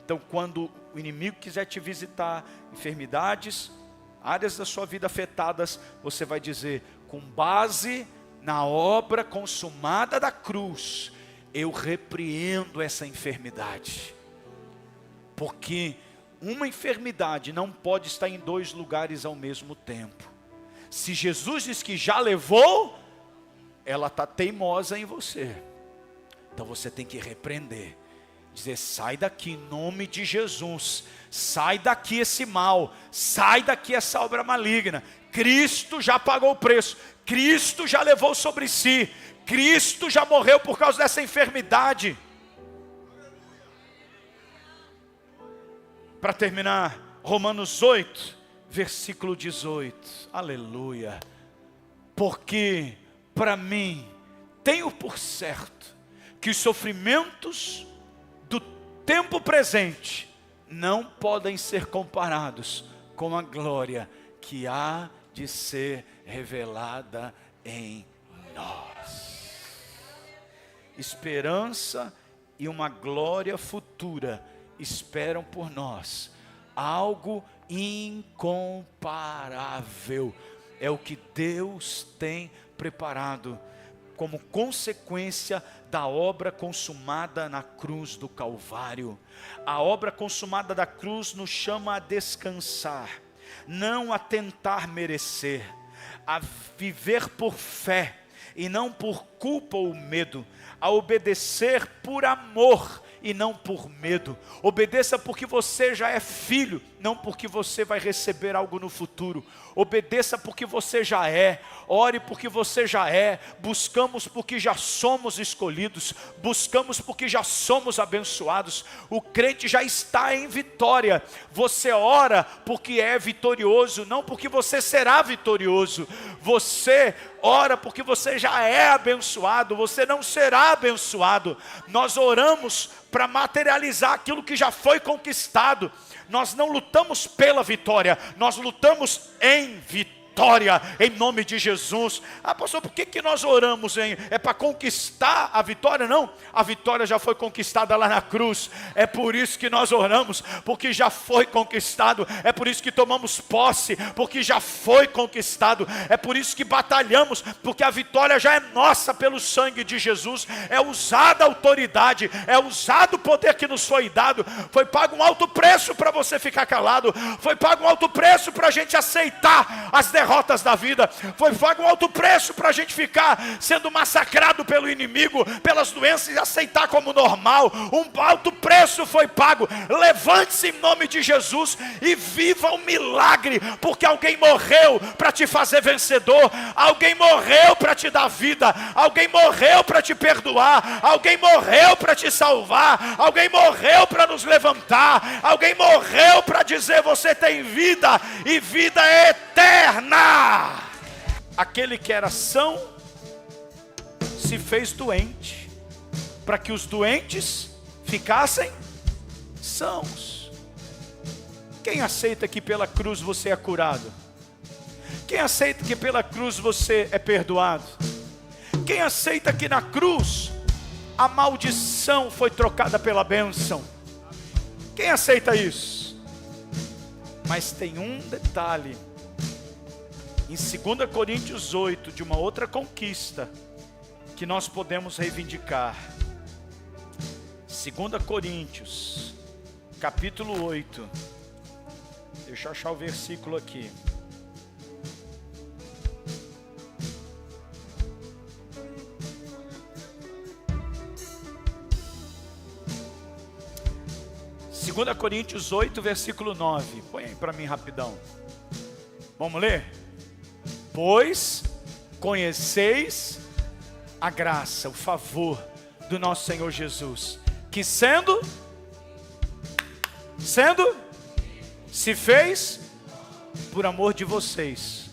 Então, quando o inimigo quiser te visitar, enfermidades, áreas da sua vida afetadas, você vai dizer, com base na obra consumada da cruz, eu repreendo essa enfermidade. Porque uma enfermidade não pode estar em dois lugares ao mesmo tempo. Se Jesus diz que já levou, ela está teimosa em você. Então você tem que repreender, dizer, sai daqui em nome de Jesus, sai daqui esse mal, sai daqui essa obra maligna. Cristo já pagou o preço, Cristo já levou sobre si, Cristo já morreu por causa dessa enfermidade. Para terminar, Romanos 8, versículo 18, aleluia. Porque para mim, tenho por certo, que os sofrimentos do tempo presente não podem ser comparados com a glória que há de ser revelada em nós. Esperança e uma glória futura esperam por nós. Algo incomparável é o que Deus tem preparado como consequência da obra consumada na cruz do Calvário. A obra consumada da cruz nos chama a descansar, não a tentar merecer, a viver por fé e não por culpa ou medo, a obedecer por amor e não por medo. Obedeça porque você já é filho, não porque você vai receber algo no futuro. Obedeça porque você já é, ore porque você já é, buscamos porque já somos escolhidos, buscamos porque já somos abençoados. O crente já está em vitória. Você ora porque é vitorioso, não porque você será vitorioso. Você ora porque você já é abençoado, você não será abençoado. Nós oramos para materializar aquilo que já foi conquistado. Nós não lutamos pela vitória, nós lutamos em vitória, em nome de Jesus. Pastor, por que nós oramos? É para conquistar a vitória? Não, a vitória já foi conquistada lá na cruz. É por isso que nós oramos, porque já foi conquistado. É por isso que tomamos posse, porque já foi conquistado. É por isso que batalhamos, porque a vitória já é nossa pelo sangue de Jesus. É usada a autoridade, é usado o poder que nos foi dado. Foi pago um alto preço para você ficar calado, foi pago um alto preço para a gente aceitar as derrotas da vida, foi pago um alto preço para a gente ficar sendo massacrado pelo inimigo, pelas doenças, e aceitar como normal. Um alto preço foi pago. Levante-se em nome de Jesus e viva um milagre, porque alguém morreu para te fazer vencedor, alguém morreu para te dar vida, alguém morreu para te perdoar, alguém morreu para te salvar, alguém morreu para nos levantar, alguém morreu para dizer, você tem vida e vida eterna. Aquele que era são se fez doente, para que os doentes ficassem sãos. Quem aceita que pela cruz você é curado? Quem aceita que pela cruz você é perdoado? Quem aceita que na cruz a maldição foi trocada pela bênção? Quem aceita isso? Mas tem um detalhe. Em 2 Coríntios 8, de uma outra conquista que nós podemos reivindicar. 2 Coríntios, capítulo 8. Deixa eu achar o versículo aqui. Segunda Coríntios 8, versículo 9. Põe aí para mim rapidão. Vamos ler? Pois conheceis a graça, o favor do nosso Senhor Jesus, que sendo se fez por amor de vocês.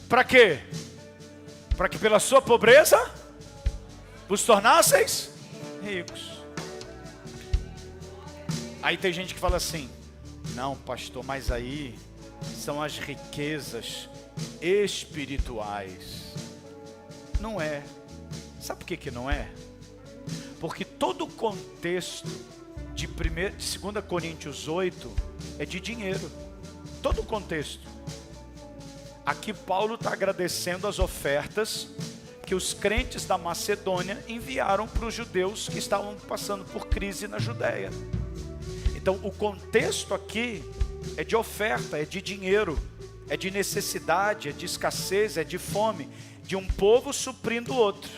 Para quê? Para que pela sua pobreza vos tornasseis ricos. Aí tem gente que fala assim: não, pastor, mas aí são as riquezas espirituais. Não é. Sabe por que não é? Porque todo o contexto de 2 Coríntios 8 é de dinheiro. Todo o contexto. Aqui Paulo está agradecendo as ofertas que os crentes da Macedônia enviaram para os judeus que estavam passando por crise na Judéia. Então o contexto aqui é de oferta, é de dinheiro, é de necessidade, é de escassez, é de fome, de um povo suprindo o outro.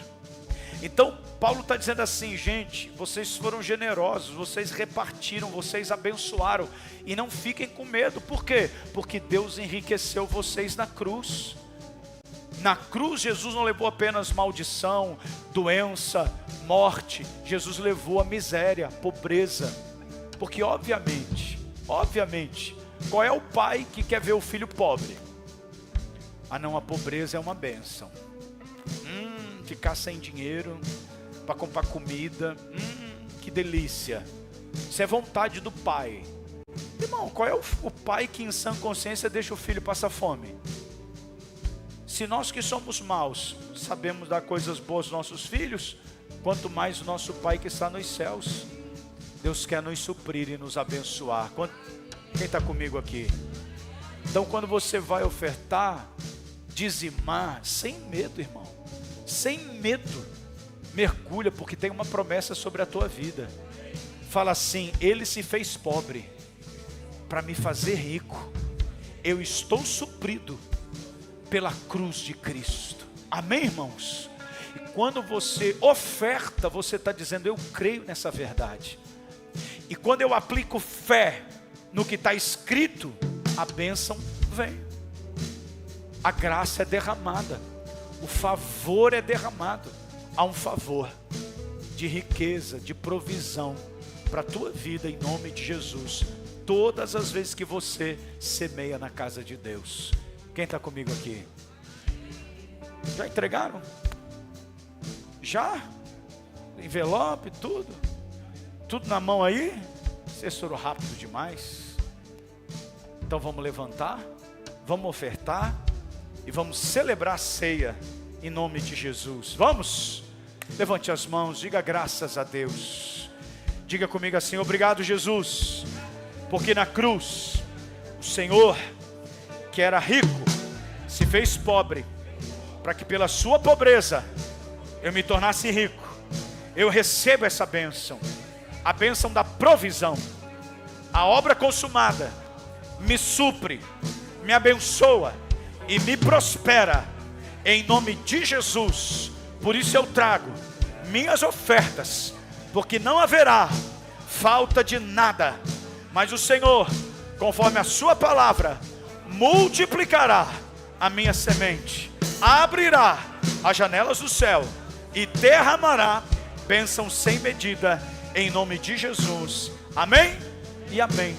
Então Paulo está dizendo assim: gente, vocês foram generosos, vocês repartiram, vocês abençoaram, e não fiquem com medo. Por quê? Porque Deus enriqueceu vocês na cruz. Na cruz Jesus não levou apenas maldição, doença, morte. Jesus levou a miséria, a pobreza. Porque obviamente, qual é o pai que quer ver o filho pobre? Ah não, a pobreza é uma bênção. Ficar sem dinheiro para comprar comida, que delícia. Isso é vontade do pai. Irmão, qual é o pai que em sã consciência deixa o filho passar fome? Se nós que somos maus sabemos dar coisas boas aos nossos filhos, quanto mais o nosso pai que está nos céus. Deus quer nos suprir e nos abençoar. Quem está comigo aqui? Então quando você vai ofertar, dizimar, sem medo, irmão, sem medo, mergulha, porque tem uma promessa sobre a tua vida. Fala assim: ele se fez pobre para me fazer rico. Eu estou suprido pela cruz de Cristo. Amém, irmãos? E quando você oferta, você está dizendo: eu creio nessa verdade. E quando eu aplico fé no que está escrito, a bênção vem. A graça é derramada. O favor é derramado. Há um favor de riqueza, de provisão para a tua vida em nome de Jesus. Todas as vezes que você semeia na casa de Deus. Quem está comigo aqui? Já entregaram? Já? Envelope, tudo? Tudo na mão aí? Vocês foram rápido demais. Então vamos levantar, vamos ofertar e vamos celebrar a ceia em nome de Jesus. Vamos? Levante as mãos, diga graças a Deus. Diga comigo assim: obrigado, Jesus, porque na cruz o Senhor, que era rico, se fez pobre para que pela sua pobreza eu me tornasse rico. Eu recebo essa bênção, a bênção da provisão. A obra consumada me supre, me abençoa e me prospera em nome de Jesus. Por isso eu trago minhas ofertas, porque não haverá falta de nada, mas o Senhor, conforme a sua palavra, multiplicará a minha semente, abrirá as janelas do céu e derramará bênção sem medida em nome de Jesus. Amém e amém.